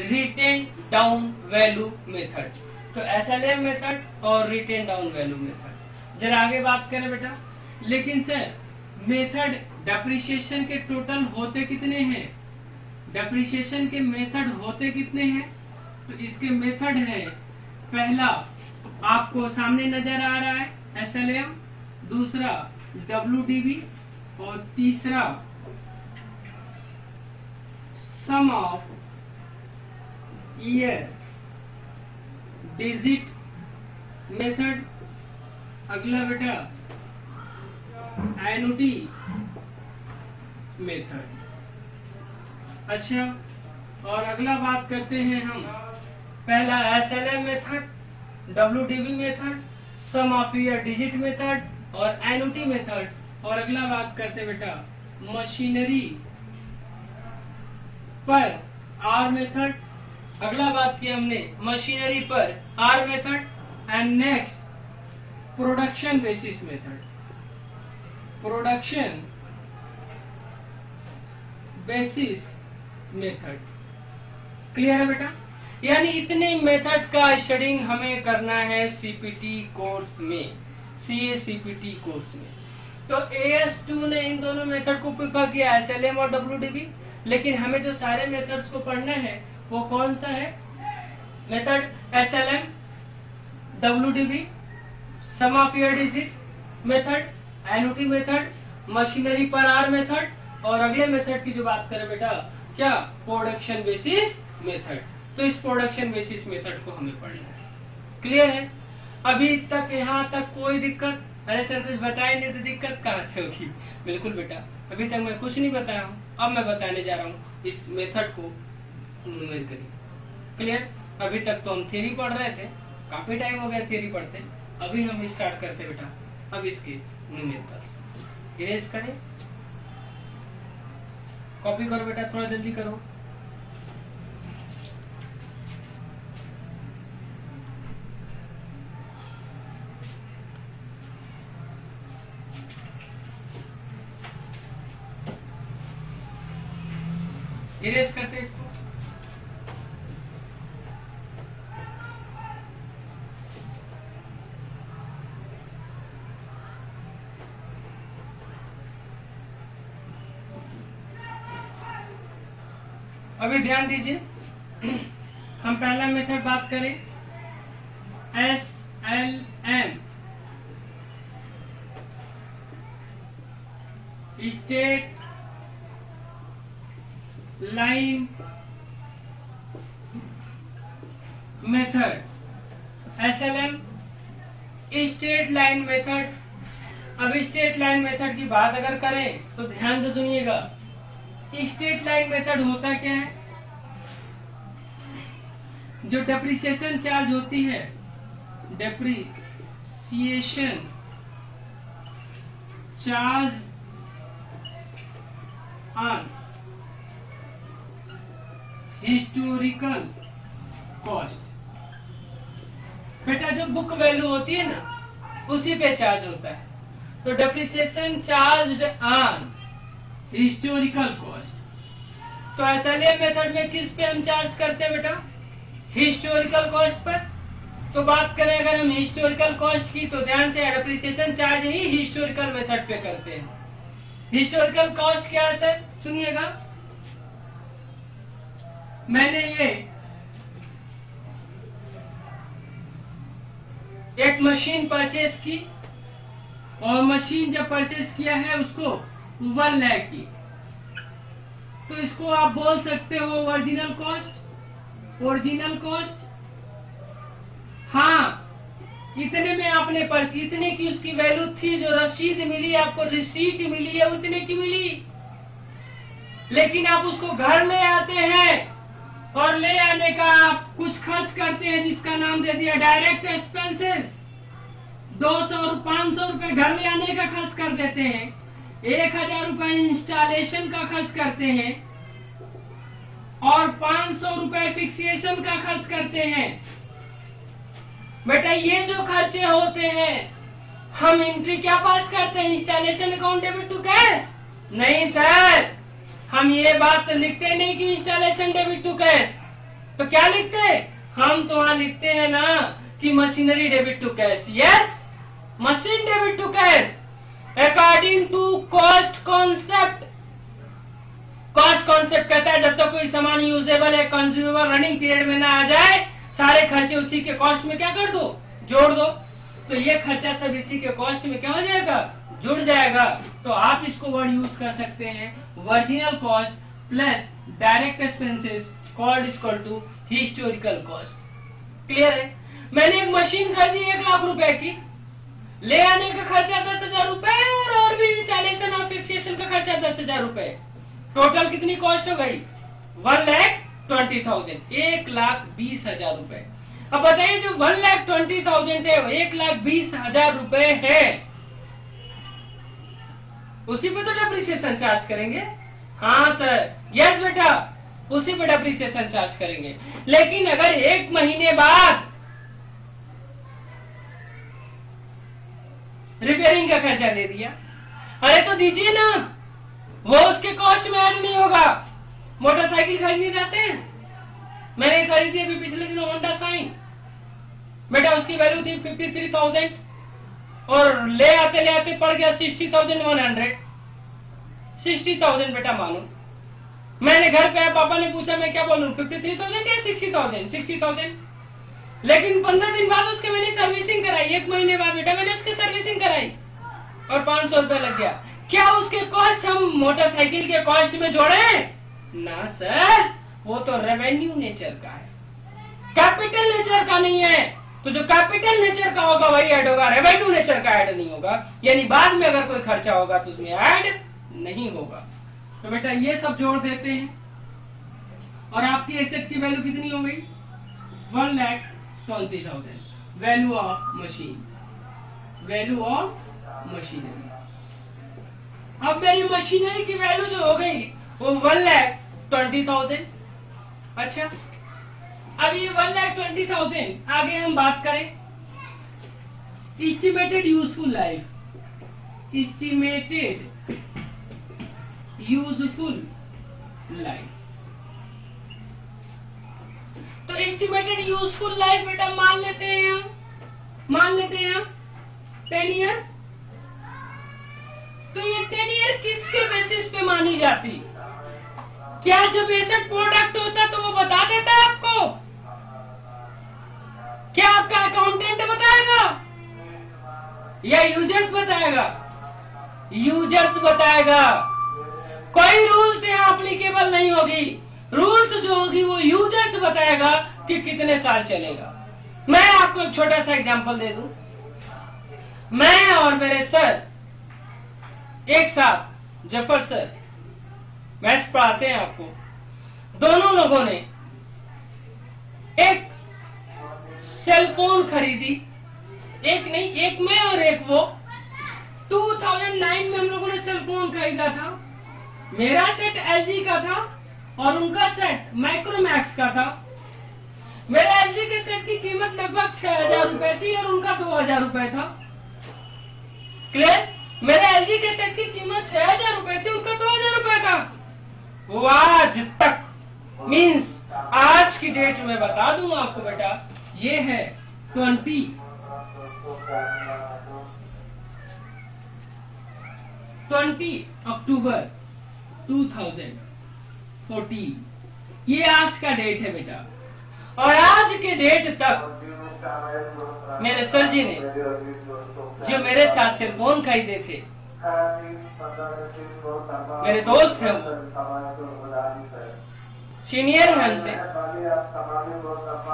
written down value method. तो SLM मेथड और रिटेन डाउन वैल्यू मेथड। जरा आगे बात करें बेटा। लेकिन सर मेथड डेप्रिसिएशन के टोटल होते कितने हैं? डेप्रिसिएशन के मेथड होते कितने हैं? तो इसके मेथड है, पहला आपको सामने नजर आ रहा है SLM, दूसरा WDV, और तीसरा सम ऑफ ईयर डिजिट मेथड। अगला बेटा एनुटी मेथड। अच्छा, और अगला बात करते हैं हम, पहला SLM method, WDV method, sum of year digit method और एनुटी मेथड। और अगला बात करते बेटा मशीनरी पर R मेथड। अगला बात किया हमने मशीनरी पर R method, and next production basis method. Production basis method. Clear है बेटा? यानी इतने मेथड का स्टडिंग हमें करना है CPT कोर्स में, CA CPT कोर्स में। तो AS2 ने इन दोनों मेथड को प्रिफर किया, SLM और WDV, लेकिन हमें जो सारे मेथड्स को पढ़ना है वो कौन सा है? Method SLM, WDV, sum of year digit method, annuity method, machinery पर R मेथड, और अगले मेथड की जो बात करें बेटा क्या? Production basis method. तो इस प्रोडक्शन बेसिस मेथड को हमें पढ़ना है। क्लियर है? अभी तक यहाँ तक कोई दिक्कत? अरे सर कुछ बताए नहीं तो दिक्कत कहाँ से होगी? बिल्कुल बेटा, अभी तक मैं कुछ नहीं बताया हूँ, अब मैं बताने जा रहा हूँ इस मेथड को न्यूमेरिकली। क्लियर? अभी तक तो हम थ्योरी पढ़ रहे थे, काफी टाइम हो गया थ्योरी पढ़ते, अभी हम स्टार्ट करते बेटा अब इसके न्यूमेरिकल्स। इरेज करें, कॉपी करो बेटा, थोड़ा जल्दी करो। इरेज करते हैं इसको। अभी ध्यान दीजिए, हम पहला मेथड बात करें SLM, state line method. SLM straight line method. अब स्ट्रेट लाइन मेथड की बात अगर करें तो ध्यान से सुनिएगा, स्ट्रेट लाइन मेथड होता क्या है? जो डेप्रिसिएशन चार्ज होती है, depreciation charge on historical cost. बेटा जो बुक वैल्यू होती है ना उसी पे चार्ज होता है। तो depreciation charge on historical cost. तो SLM मेथड में किस पे हम चार्ज करते हैं बेटा? Historical cost per. तो बात करें अगर हम हिस्टोरिकल कॉस्ट की तो ध्यान से डेप्रिसिएशन चार्ज ही हिस्टोरिकल मेथड पे करते हैं। हिस्टोरिकल कॉस्ट क्या है सर? सुनिएगा, मैंने ये एक मशीन परचेज की और मशीन जब परचेज किया है उसको 1 लाख की, तो इसको आप बोल सकते हो ओरिजिनल कॉस्ट। ओरिजिनल कॉस्ट, हाँ, इतने में आपने पर्ची, इतने की उसकी वैल्यू थी, जो रसीद मिली आपको, रिसीट मिली है, उतने की मिली। लेकिन आप उसको घर ले आते हैं और ले आने का आप कुछ खर्च करते हैं जिसका नाम दे दिया डायरेक्ट एक्सपेंसेस। 200 और 500 रुपए घर ले आने का खर्च कर देते हैं, 1000 रुपए इंस्टॉलेशन का खर्च करते हैं और 500 रुपए फिक्सेशन का खर्च करते हैं। बेटा ये जो खर्चे होते हैं हम एंट्री क्या पास करते हैं, installation account debit to cash? नहीं सर, हम ये बात तो लिखते नहीं कि इंस्टॉलेशन डेबिट टू कैश। तो क्या लिखते हैं हम? तो वहां लिखते हैं ना कि machinery debit to cash. Yes, machine debit to cash according to cost concept. Cost concept कहता है जब तक कोई सामान यूजेबल है, कंज्यूमेबल, रनिंग पीरियड में ना आ जाए, सारे खर्चे उसी के कॉस्ट में क्या कर दो, जोड़ दो। तो ये खर्चा सब इसी के कॉस्ट में क्या हो जाएगा, जुड़ जाएगा। तो आप इसको वर्ड यूज कर सकते हैं original cost plus direct expenses called equal to historical cost. Clear है? मैंने एक मशीन खरीदी 1 लाख रुपए की, ले आने का खर्चा 10,000 रुपए और भी इंस्टॉलेशन और फिक्सेशन का खर्चा 10,000 रुपए। टोटल कितनी कॉस्ट हो गई? 1,20,000, 1,20,000 रुपए। अब बताइए जो 1,20,000 है, 1,20,000 रुपए है, उसी पे तो डेप्रिसिएशन चार्ज करेंगे। हाँ सर, यस बेटा, उसी पे डेप्रिसिएशन चार्ज करेंगे। लेकिन अगर 1 महीने बाद रिपेयरिंग का खर्चा दे दिया, अरे तो दीजिए ना, वो उसके कॉस्ट में ऐड नहीं होगा। मोटरसाइकिल खरीदने जाते हैं, मैंने खरीदी अभी पिछले दिनों होंडा साइन, बेटा उसकी वैल्यू थी 53,000 और ले आते पड़ गया 60,100। 60,000 बेटा मानो। मैंने घर पे पापा ने पूछा मैं क्या बोलूं, 53,000 या 60,000? 60,000। लेकिन 15 दिन बाद उसके मैंने सर्विसिंग कराई, 1 महीने बाद बेटा मैंने उसकी सर्विसिंग कराई और 500 रुपए लग गया। क्या उसके कॉस्ट हम मोटरसाइकिल के कॉस्ट में जोड़े? ना सर, वो तो रेवेन्यू नेचर का है, कैपिटल नेचर का नहीं है। तो जो कैपिटल नेचर का होगा वही ऐड होगा, रेवेन्यू नेचर का ऐड नहीं होगा। यानी बाद में अगर कोई खर्चा होगा तो उसमें ऐड नहीं होगा। तो बेटा ये सब जोड़ देते हैं और आपकी एसेट की वैल्यू कितनी हो गई? 1,20,000। Value of machine, value of machinery. अब मेरी मशीनरी की वैल्यू जो हो गई वो 1,20,000। अच्छा, अब ये 1,20,000 आगे हम बात करें estimated useful life. Estimated useful life, तो एस्टिमेटेड यूजफुल लाइफ बेटा मान लेते हैं हम 10 ईयर। तो ये 10 ईयर किसके बेसिस पे मानी जाती? क्या जब एसेट प्रोडक्ट होता तो वो बता देता है आपको? क्या आपका अकाउंटेंट बताएगा या यूजर्स बताएगा? यूजर्स बताएगा। कोई रूल्स यहाँ एप्लीकेबल नहीं होगी, रूल्स जो होगी वो यूजर्स बताएगा कि कितने साल चलेगा। मैं आपको एक छोटा सा एग्जांपल दे दूं। मैं और मेरे सर एक साथ, जफर सर मैथ्स पढ़ाते हैं आपको, दोनों लोगों ने एक सेल फोन खरीदी, एक नहीं, एक मैं और एक वो। 2009 में हम लोगों ने सेल फोन खरीदा था। मेरा सेट एलजी का था और उनका सेट माइक्रोमैक्स का था। मेरे एलजी के सेट की कीमत लगभग 6,000 रुपए थी और उनका 2,000 रुपए था। क्लियर? मेरे एलजी के सेट की कीमत 6,000 रुपए थी, उनका 2,000 रुपए था। वो आज तक, मीन्स आज की डेट में बता दूं आपको बेटा, ये है 20 अक्टूबर 2014, ये आज का डेट है बेटा। और आज के डेट तक मेरे सर जी ने जो मेरे साथ सेल फोन खरीदे थे मेरे दोस्त हैं वो, सीनियर है हमसे।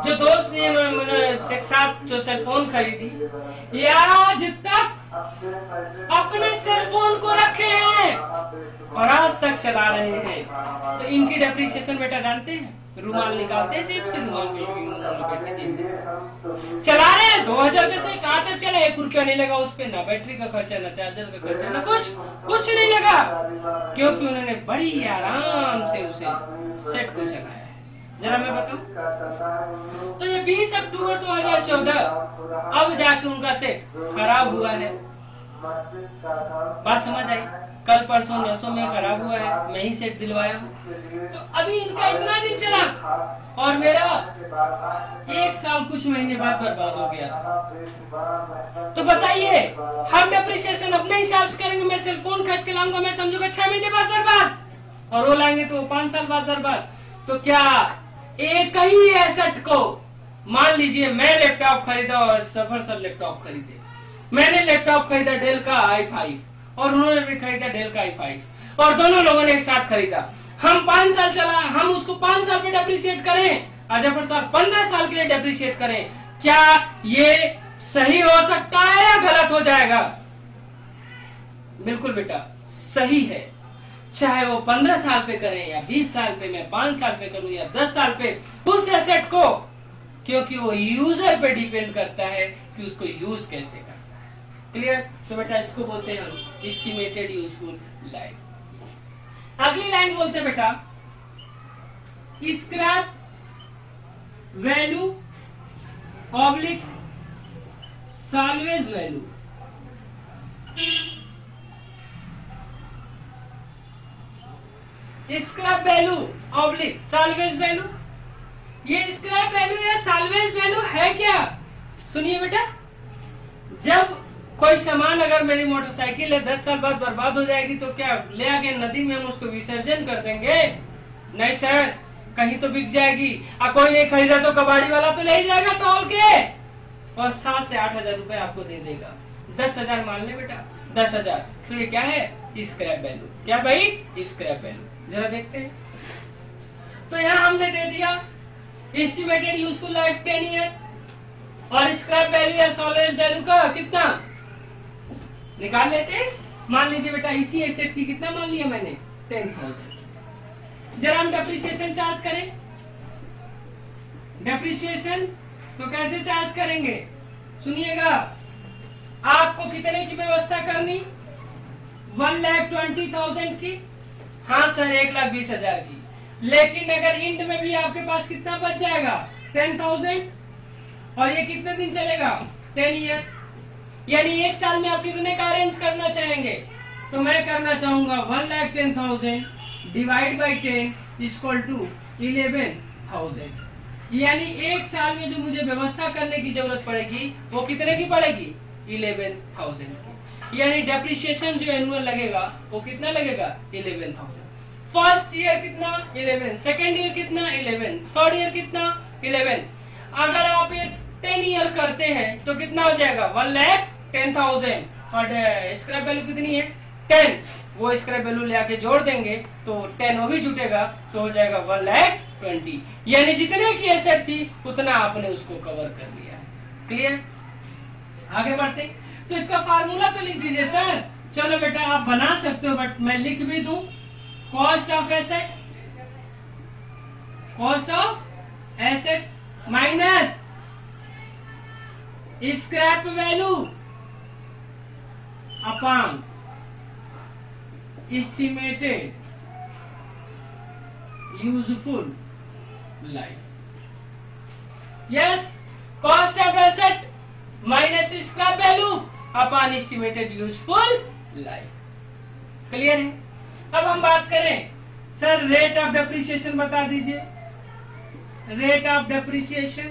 जो दोस्त ने मैंने एक साथ जो सेलफोन खरीदी, ये आज तक अपने सेलफोन को रखे हैं और आज तक चला रहे हैं। तो इनकी डेप्रिसिएशन बेटा जानते हैं, रुमाल निकालते हैं जेब से, रुमाल में जेब में चला रहे हैं। 2000 के से कहाँ तक चले, 1 रुपया नहीं लगा उस पे, ना बैटरी का खर्चा, ना चार्जर का खर्चा, ना कुछ नहीं लगा, क्योंकि उन्होंने बड़ी आराम से उसे सेट को चलाया है। जरा मैं बताऊं तो ये 20 अक्टूबर 2014 अब जाके उनका सेट खराब हुआ है। बात समझ आई? कल परसों नरसों में खराब हुआ है, मैं ही सेट दिलवाया हूँ। तो अभी इनका इतना दिन चला और मेरा 1 साल कुछ महीने बाद बर्बाद हो गया। तो बताइए, हम डेप्रिसिएशन अपने हिसाब से करेंगे। मैं सेलफोन खरीद के लाऊंगा, मैं समझूंगा 6 महीने बाद बर्बाद, और वो लाएंगे तो 5 साल बाद बर्बाद। तो क्या एक ही एसेट को, मान लीजिए मैं लैपटॉप खरीदा और सफर सर लैपटॉप खरीदे, मैंने लैपटॉप खरीदा डेल का i5 और उन्होंने भी खरीदा डेल का i5 और दोनों लोगों ने एक साथ खरीदा। हम 5 साल चला, हम उसको 5 साल पे डेप्रिशिएट करें, जफर सर 15 साल के लिए डेप्रिशिएट करें, क्या ये सही हो सकता है या गलत हो जाएगा? बिल्कुल बेटा सही है, चाहे वो 15 साल पे करें या 20 साल पे, मैं 5 साल पे करूं या 10 साल पे, उस एसेट को, क्योंकि वो यूजर पे डिपेंड करता है कि उसको यूज कैसे करना है। क्लियर? तो बेटा इसको बोलते हैं हम एस्टिमेटेड यूजफुल लाइफ। अगली लाइन बोलते हैं बेटा scrap value oblique salvage value. Scrap value oblique salvage value, ये स्क्रैप वैल्यू या साल्वेज वैल्यू है क्या? सुनिए बेटा, जब कोई सामान, अगर मेरी मोटरसाइकिल है 10 साल बाद बर्बाद हो जाएगी तो क्या ले आके नदी में हम उसको विसर्जन कर देंगे? नहीं सर, कहीं तो बिक जाएगी। कोई नहीं खरीदा तो कबाड़ी वाला तो ले ही जाएगा तौल के और 7 से 8 हजार रुपए आपको दे देगा। 10,000 मान ले बेटा, 10,000, तो ये क्या है? Scrap value. क्या भाई? Scrap value. जरा देखते हैं, तो यहाँ हमने दे दिया एस्टिमेटेड यूजफुल लाइफ 10 ईयर और स्क्रैप वैल्यू या साल्वेज वैल्यू का कितना निकाल लेते हैं। मान लीजिए बेटा इसी एसेट की कितना मान लिया मैंने? 10,000। जरा हम डेप्रिसिएशन चार्ज करें। डेप्रिसिएशन तो कैसे चार्ज करेंगे? सुनिएगा, आपको कितने की व्यवस्था करनी? 1,20,000 की। हाँ सर, 1,20,000 की। लेकिन अगर इंड में भी आपके पास कितना बच जाएगा? 10,000। और ये कितने दिन चलेगा? 10 ईयर। यानी 1 साल में आप कितने का अरेंज करना चाहेंगे? तो मैं करना चाहूंगा 1,10,000 डिवाइड बाई 10 इक्वल टू 11,000। यानी 1 साल में जो मुझे व्यवस्था करने की जरूरत पड़ेगी वो कितने की पड़ेगी? 11,000 की। यानी डेप्रिसिएशन जो एनुअल लगेगा वो कितना लगेगा? 11,000। फर्स्ट ईयर कितना? 11। सेकेंड ईयर कितना? 11। थर्ड ईयर कितना? 11। अगर आप ये 10 ईयर करते हैं तो कितना हो जाएगा? 1,10,000। और स्क्रैप वैल्यू कितनी है? 10। वो स्क्रैप वैल्यू ले आके जोड़ देंगे तो 10 वो भी जुटेगा तो हो जाएगा 1,20,000। यानी जितने की एसेट थी उतना आपने उसको कवर कर लिया है। क्लियर? आगे बढ़ते, तो इसका फार्मूला तो लिख दीजिए सर। चलो बेटा आप बना सकते हो, बट मैं लिख भी दूं। Cost of asset, cost of assets minus scrap value upon estimated useful life. Yes, cost of asset minus scrap value upon estimated useful life. Clear है? अब हम बात करें सर रेट ऑफ डेप्रिसिएशन बता दीजिए। रेट ऑफ डेप्रिसिएशन,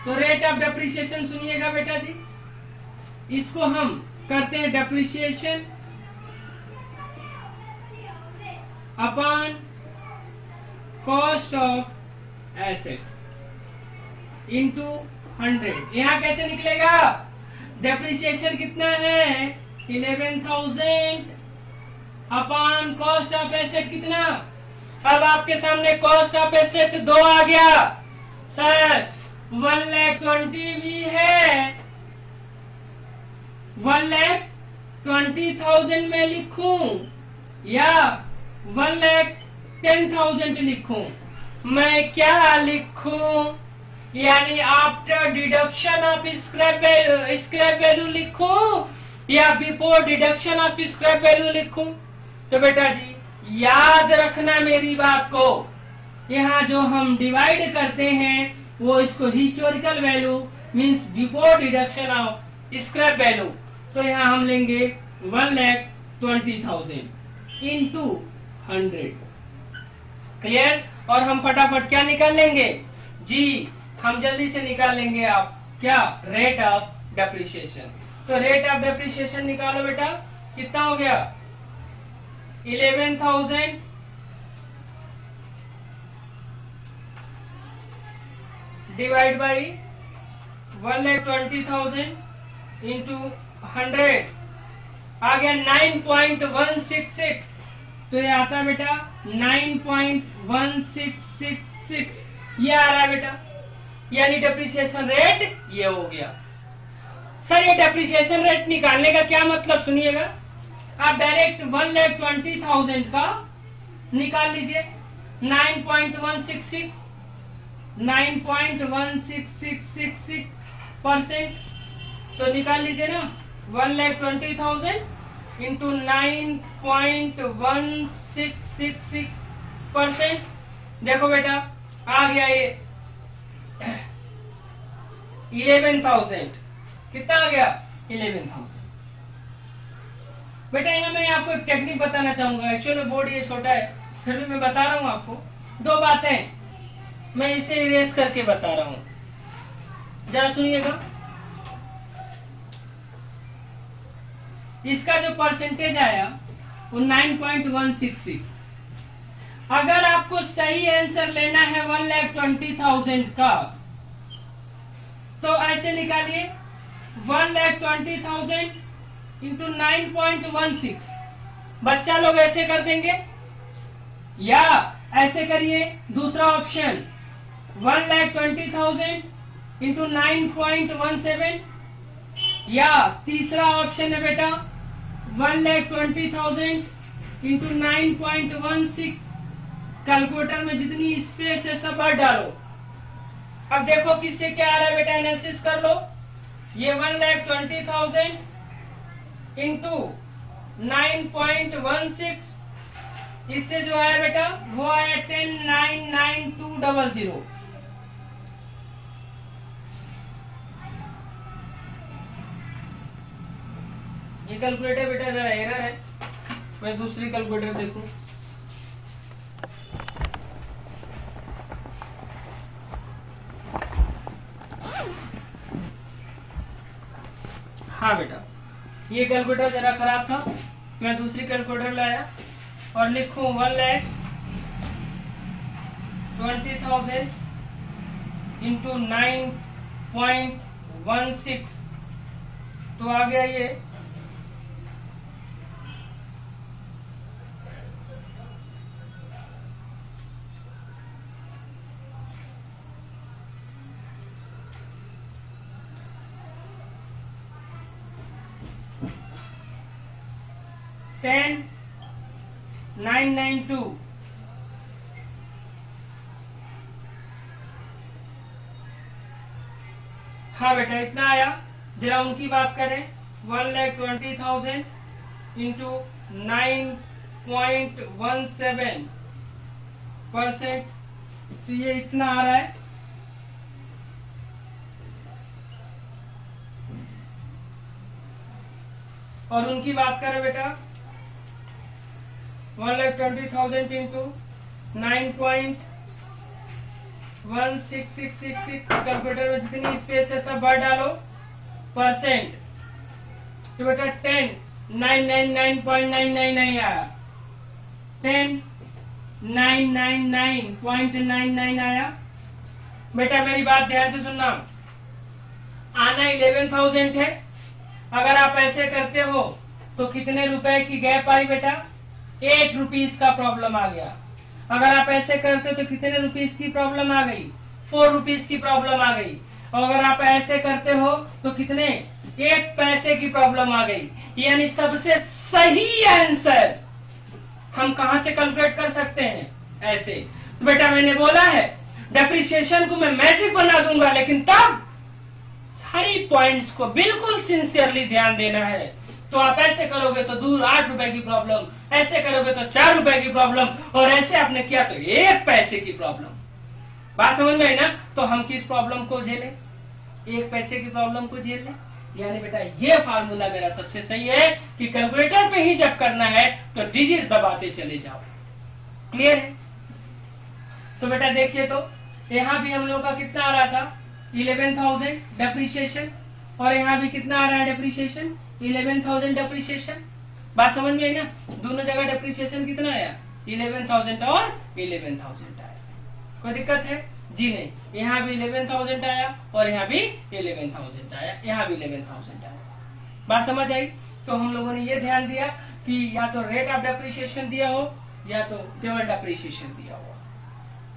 तो rate of depreciation सुनिएगा बेटा जी, इसको हम करते हैं depreciation upon cost of asset into 100। यहां कैसे निकलेगा? डेप्रिसिएशन कितना है? 11,000 अपॉन कॉस्ट ऑफ एसेट कितना। अब आपके सामने कॉस्ट ऑफ एसेट 2 आ गया। सर 1,20,000 भी है, 1,20,000 में लिखूं या 1,10,000 लिखूं? मैं क्या लिखूं? यानी after deduction of scrap value लिखूं या before deduction of scrap value लिखूं? तो बेटा जी याद रखना मेरी बात को, यहाँ जो हम डिवाइड करते हैं वो इसको historical value means before deduction of scrap value. तो यहाँ हम लेंगे 1,20,000 इंटू 100। क्लियर? और हम फटाफट क्या निकाल लेंगे जी, हम जल्दी से निकाल लेंगे आप क्या, रेट ऑफ डेप्रिसिएशन। तो रेट ऑफ डेप्रिसिएशन निकालो बेटा, कितना हो गया 11,000 डिवाइड बाई 1,20,000 इंटू 100 आ गया 9.166। तो ये आता है बेटा 9.1666, ये आ रहा है बेटा, यानी डेप्रिसिएशन रेट ये हो गया। सर ये डेप्रिसिएशन रेट निकालने का क्या मतलब, सुनिएगा। आप डायरेक्ट 1,20,000 का निकाल लीजिए 9.166 9.16666%, तो निकाल लीजिए ना 1,20,000 इंटू 9.1666%। देखो बेटा आ गया ये 11,000, कितना आ गया 11,000। बेटा यहाँ मैं आपको एक टेक्निक बताना चाहूंगा, एक्चुअली बोर्ड ये छोटा है फिर भी मैं बता रहा हूँ आपको 2 बातें, मैं इसे इरेज करके बता रहा हूँ, जरा सुनिएगा। इसका जो परसेंटेज आया वो 9.166। अगर आपको सही आंसर लेना है 1,20,000 का तो ऐसे निकालिए 1,20,000 इंटू 9.16। बच्चा लोग ऐसे कर देंगे या ऐसे करिए, दूसरा ऑप्शन 1,20,000 इंटू 9.17, या तीसरा ऑप्शन है बेटा 1,20,000 इंटू 9.16। कैलकुलेटर में जितनी स्पेस है सब भर डालो। अब देखो किससे क्या आ रहा है बेटा, एनालिसिस कर लो। ये 1,20,000 इंटू 9.16, इससे जो आया बेटा वो आया 10,99200। ये कैलकुलेटर बेटा जरा एरर है, मैं दूसरी कैलकुलेटर देखूं। हाँ बेटा ये कैलकुलेटर जरा खराब था, मैं दूसरी कैलकुलेटर लाया और लिखूं 1,20,000 इंटू 9.16, तो आ गया ये 10,992। हाँ बेटा इतना आया। जरा उनकी बात करें 1,20,000 इंटू 9.17%, तो ये इतना आ रहा है। और उनकी बात करें बेटा 1,20,000 इंटू 9.16666, कैलकुलेटर में जितनी स्पेस है सब भर डालो परसेंट, तो बेटा 10,999.999 आया, 10,999.99 आया। बेटा मेरी बात ध्यान से सुनना, आना 11,000 है। अगर आप ऐसे करते हो तो कितने रुपए की गैप आई बेटा? 8 रुपीज का प्रॉब्लम आ गया। अगर आप ऐसे करते तो कितने रुपीज की प्रॉब्लम आ गई? 4 रुपीज की प्रॉब्लम आ गई। और अगर आप ऐसे करते हो तो कितने? 1 पैसे की प्रॉब्लम आ गई। यानी सबसे सही आंसर हम कहां से कैलकुलेट कर सकते हैं? ऐसे। तो बेटा मैंने बोला है डेप्रिसिएशन को मैं मैजिक बना दूंगा, लेकिन तब सारी पॉइंट्स को बिल्कुल सिंसियरली ध्यान देना है। तो आप ऐसे करोगे तो दूर 8 रुपए की प्रॉब्लम, ऐसे करोगे तो 4 रुपए की प्रॉब्लम, और ऐसे आपने किया तो 1 पैसे की प्रॉब्लम। बात समझ में आई ना? तो हम किस प्रॉब्लम को झेले? 1 पैसे की प्रॉब्लम को झेल लें। यानी बेटा ये फार्मूला मेरा सबसे सही है कि कैलकुलेटर पे ही जब करना है तो डिजिट दबाते चले जाओ। क्लियर है? तो बेटा देखिए, तो यहां भी हम लोग का कितना आ रहा था? 11,000 डेप्रिसिएशन, और यहाँ भी कितना आ रहा है डेप्रिसिएशन? 11,000 डेप्रिसिएशन। बात समझ में आई ना? दोनों जगह डेप्रिसिएशन कितना आया? 11,000 और 11,000 आया। कोई दिक्कत है? जी नहीं। यहाँ भी 11,000 आया और यहाँ भी 11,000 आया, यहाँ भी 11,000 आया। बात समझ आई? तो हम लोगों ने ये ध्यान दिया कि या तो रेट ऑफ डेप्रिसिएशन दिया हो या तो केवल डेप्रिसिएशन दिया हो।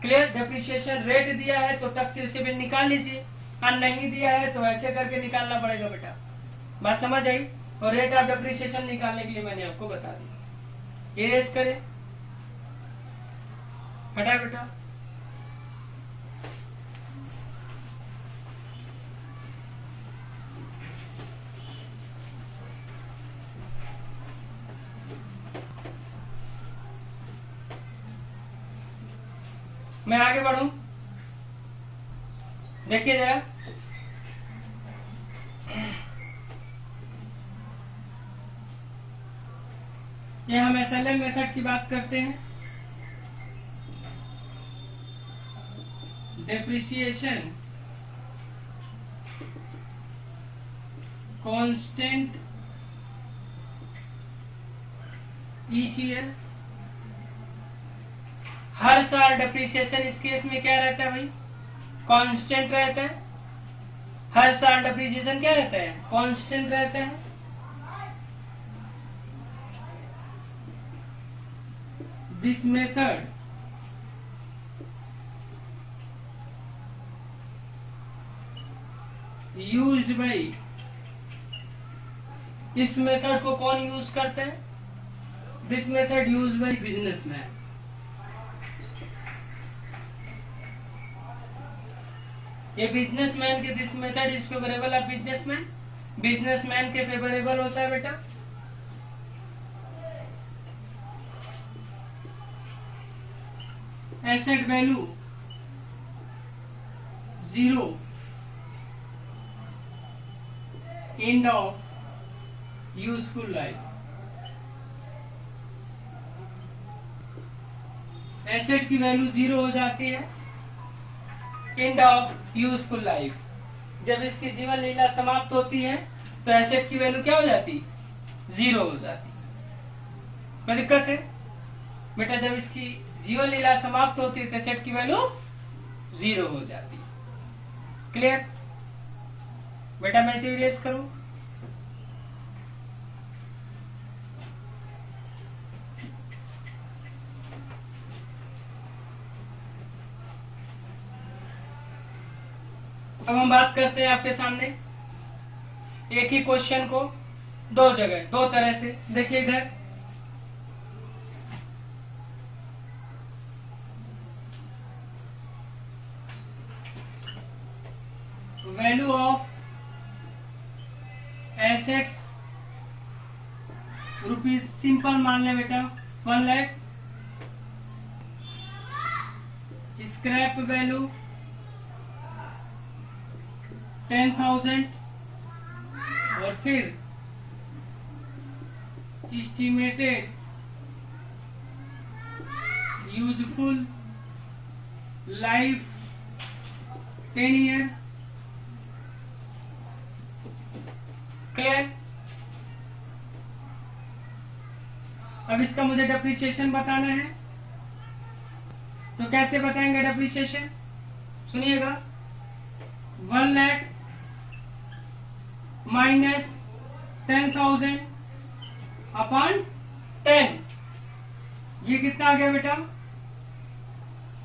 क्लियर? डेप्रिसिएशन रेट दिया है तो टक से उसे भी निकाल लीजिए, और नहीं दिया है तो ऐसे करके निकालना पड़ेगा बेटा। बात समझ आई? और रेट ऑफ डेप्रिसिएशन निकालने के लिए मैंने आपको बता दिया। इरेज करें, हटा बेटा। मैं आगे बढ़ूं, देखिए जरा। ये हम SLM मेथड की बात करते हैं। Depreciation constant each year. हर साल डेप्रिसिएशन इस केस में क्या रहता है भाई? कांस्टेंट रहता है। हर साल डेप्रिसिएशन क्या रहता है? कांस्टेंट रहता है। दिस मेथड यूज्ड बाई, इस मेथड को कौन यूज करते हैं? This method used by businessman. ये बिजनेसमैन के this method is favourable of businessman. Businessman के फेवरेबल होता है बेटा। Asset value 0, end of useful life. Asset की वैल्यू 0 हो जाती है एंड ऑफ यूजफुल लाइफ। जब इसकी जीवन लीला समाप्त होती है तो एसेट की वैल्यू क्या हो जाती? 0 हो जाती। कोई दिक्कत है बेटा? जब इसकी जीवन लीला समाप्त होती है तो एसेट की वैल्यू 0 हो जाती। क्लियर बेटा? मैं इसे इरेज करूं, अब हम बात करते हैं आपके सामने एक ही क्वेश्चन को दो जगह, दो तरह से। देखिए इधर value of assets rupees, simple मान ले बेटा 1 लाख। स्क्रैप वैल्यू 10,000 और फिर estimated useful life 10 year. Clear? अब इसका मुझे डेप्रिसिएशन बताना है, तो कैसे बताएंगे डेप्रिसिएशन? सुनिएगा, 1 लाख माइनस 10,000 अपॉन 10, ये कितना आ गया बेटा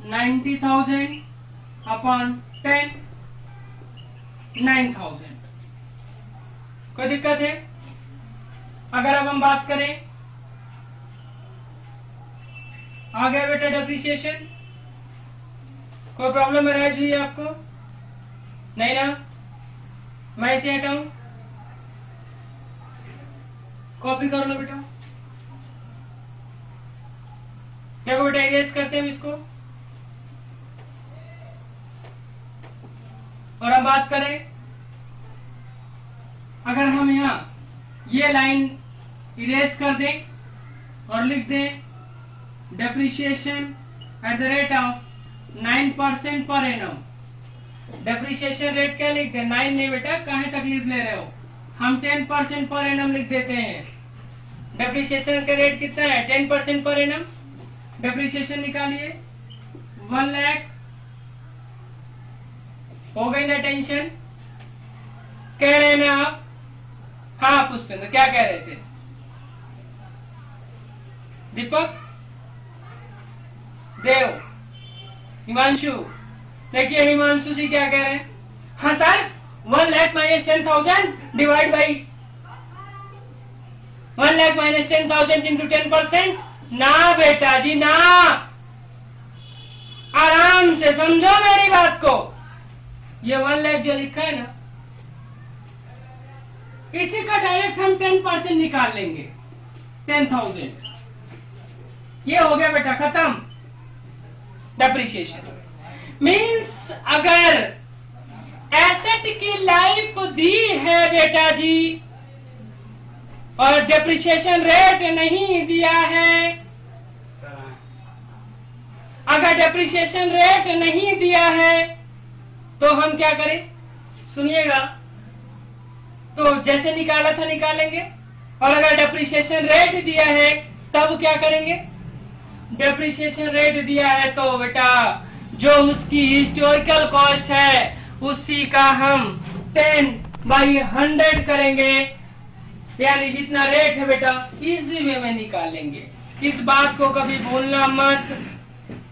90,000 अपॉन 10, 9,000। कोई दिक्कत है? अगर अब हम बात करें, आ गया बेटा डेप्रिसिएशन, कोई प्रॉब्लम अराइज हुई है आपको? नहीं ना? मैं इसे हटाऊं, कॉपी कर लो बेटा। देखो बेटा इरेज करते हैं इसको। और अब बात करें, अगर हम यहां ये लाइन इरेज कर दें और लिख दें depreciation at the rate of 9% per annum. Depreciation rate क्या लिख दें? 9 नहीं बेटा, काहे तकलीफ ले रहे हो, हम 10% पर एनम लिख देते हैं। डेप्रिसिएशन का रेट कितना है? 10% पर एनम। डेप्रिसिएशन निकालिए, 1 लाख हो गई ना टेंशन? कह रहे हैं ना आप? हाँ पुष्पेंद्र, क्या कह रहे थे? दीपक, देव, हिमांशु, देखिए हिमांशु जी क्या कह रहे हैं? हाँ sir, 1 lakh minus 10,000 divide by 1 lakh minus 10,000 into 10%। ना बेटा जी ना, आराम से समझो मेरी बात को। ये 1 लाख जो लिखा है ना, इसी का डायरेक्ट हम 10% निकाल लेंगे, 10,000। ये हो गया बेटा खत्म डेप्रिसिएशन। मीन्स अगर एसेट की लाइफ दी है बेटा जी और डेप्रिसिएशन रेट नहीं दिया है, अगर डेप्रिसिएशन रेट नहीं दिया है तो हम क्या करें? सुनिएगा, तो जैसे निकाला था निकालेंगे, और अगर डेप्रिसिएशन रेट दिया है तब क्या करेंगे? डेप्रिसिएशन रेट दिया है तो बेटा जो उसकी हिस्टोरिकल कॉस्ट है उसी का हम 10/100 करेंगे, यानी जितना रेट है बेटा इजी वे में निकालेंगे। इस बात को कभी भूलना मत,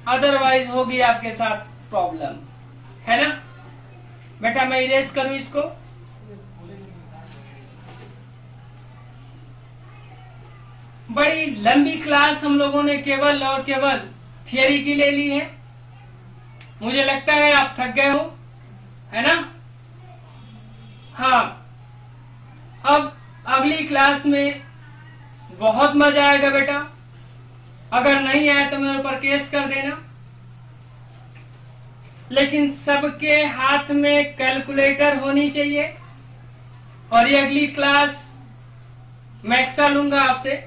अदरवाइज होगी आपके साथ प्रॉब्लम, है ना बेटा? मैं इरेज करूं इसको। बड़ी लंबी क्लास हम लोगों ने केवल और केवल थियरी की ले ली है। मुझे लगता है आप थक गए हो, है ना? हाँ, अब अगली क्लास में बहुत मजा आएगा बेटा। अगर नहीं आया तो मेरे ऊपर केस कर देना, लेकिन सबके हाथ में कैलकुलेटर होनी चाहिए। और ये अगली क्लास मैं एक्स्ट्रा लूंगा आपसे,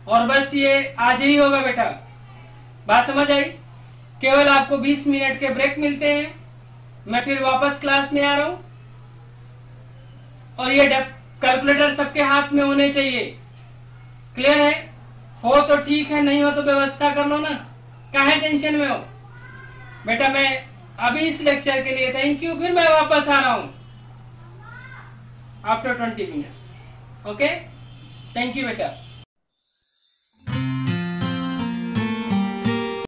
और बस ये आज ही होगा बेटा। बात समझ आई? केवल आपको 20 मिनट के ब्रेक मिलते हैं, मैं फिर वापस क्लास में आ रहा हूं। और ये कैलकुलेटर सबके हाथ में होने चाहिए। क्लियर है? हो तो ठीक है, नहीं हो तो व्यवस्था कर लो ना, काहे टेंशन में हो बेटा। मैं अभी इस लेक्चर के लिए थैंक यू, फिर मैं वापस आ रहा हूं after 20 minutes. Okay, thank you बेटा।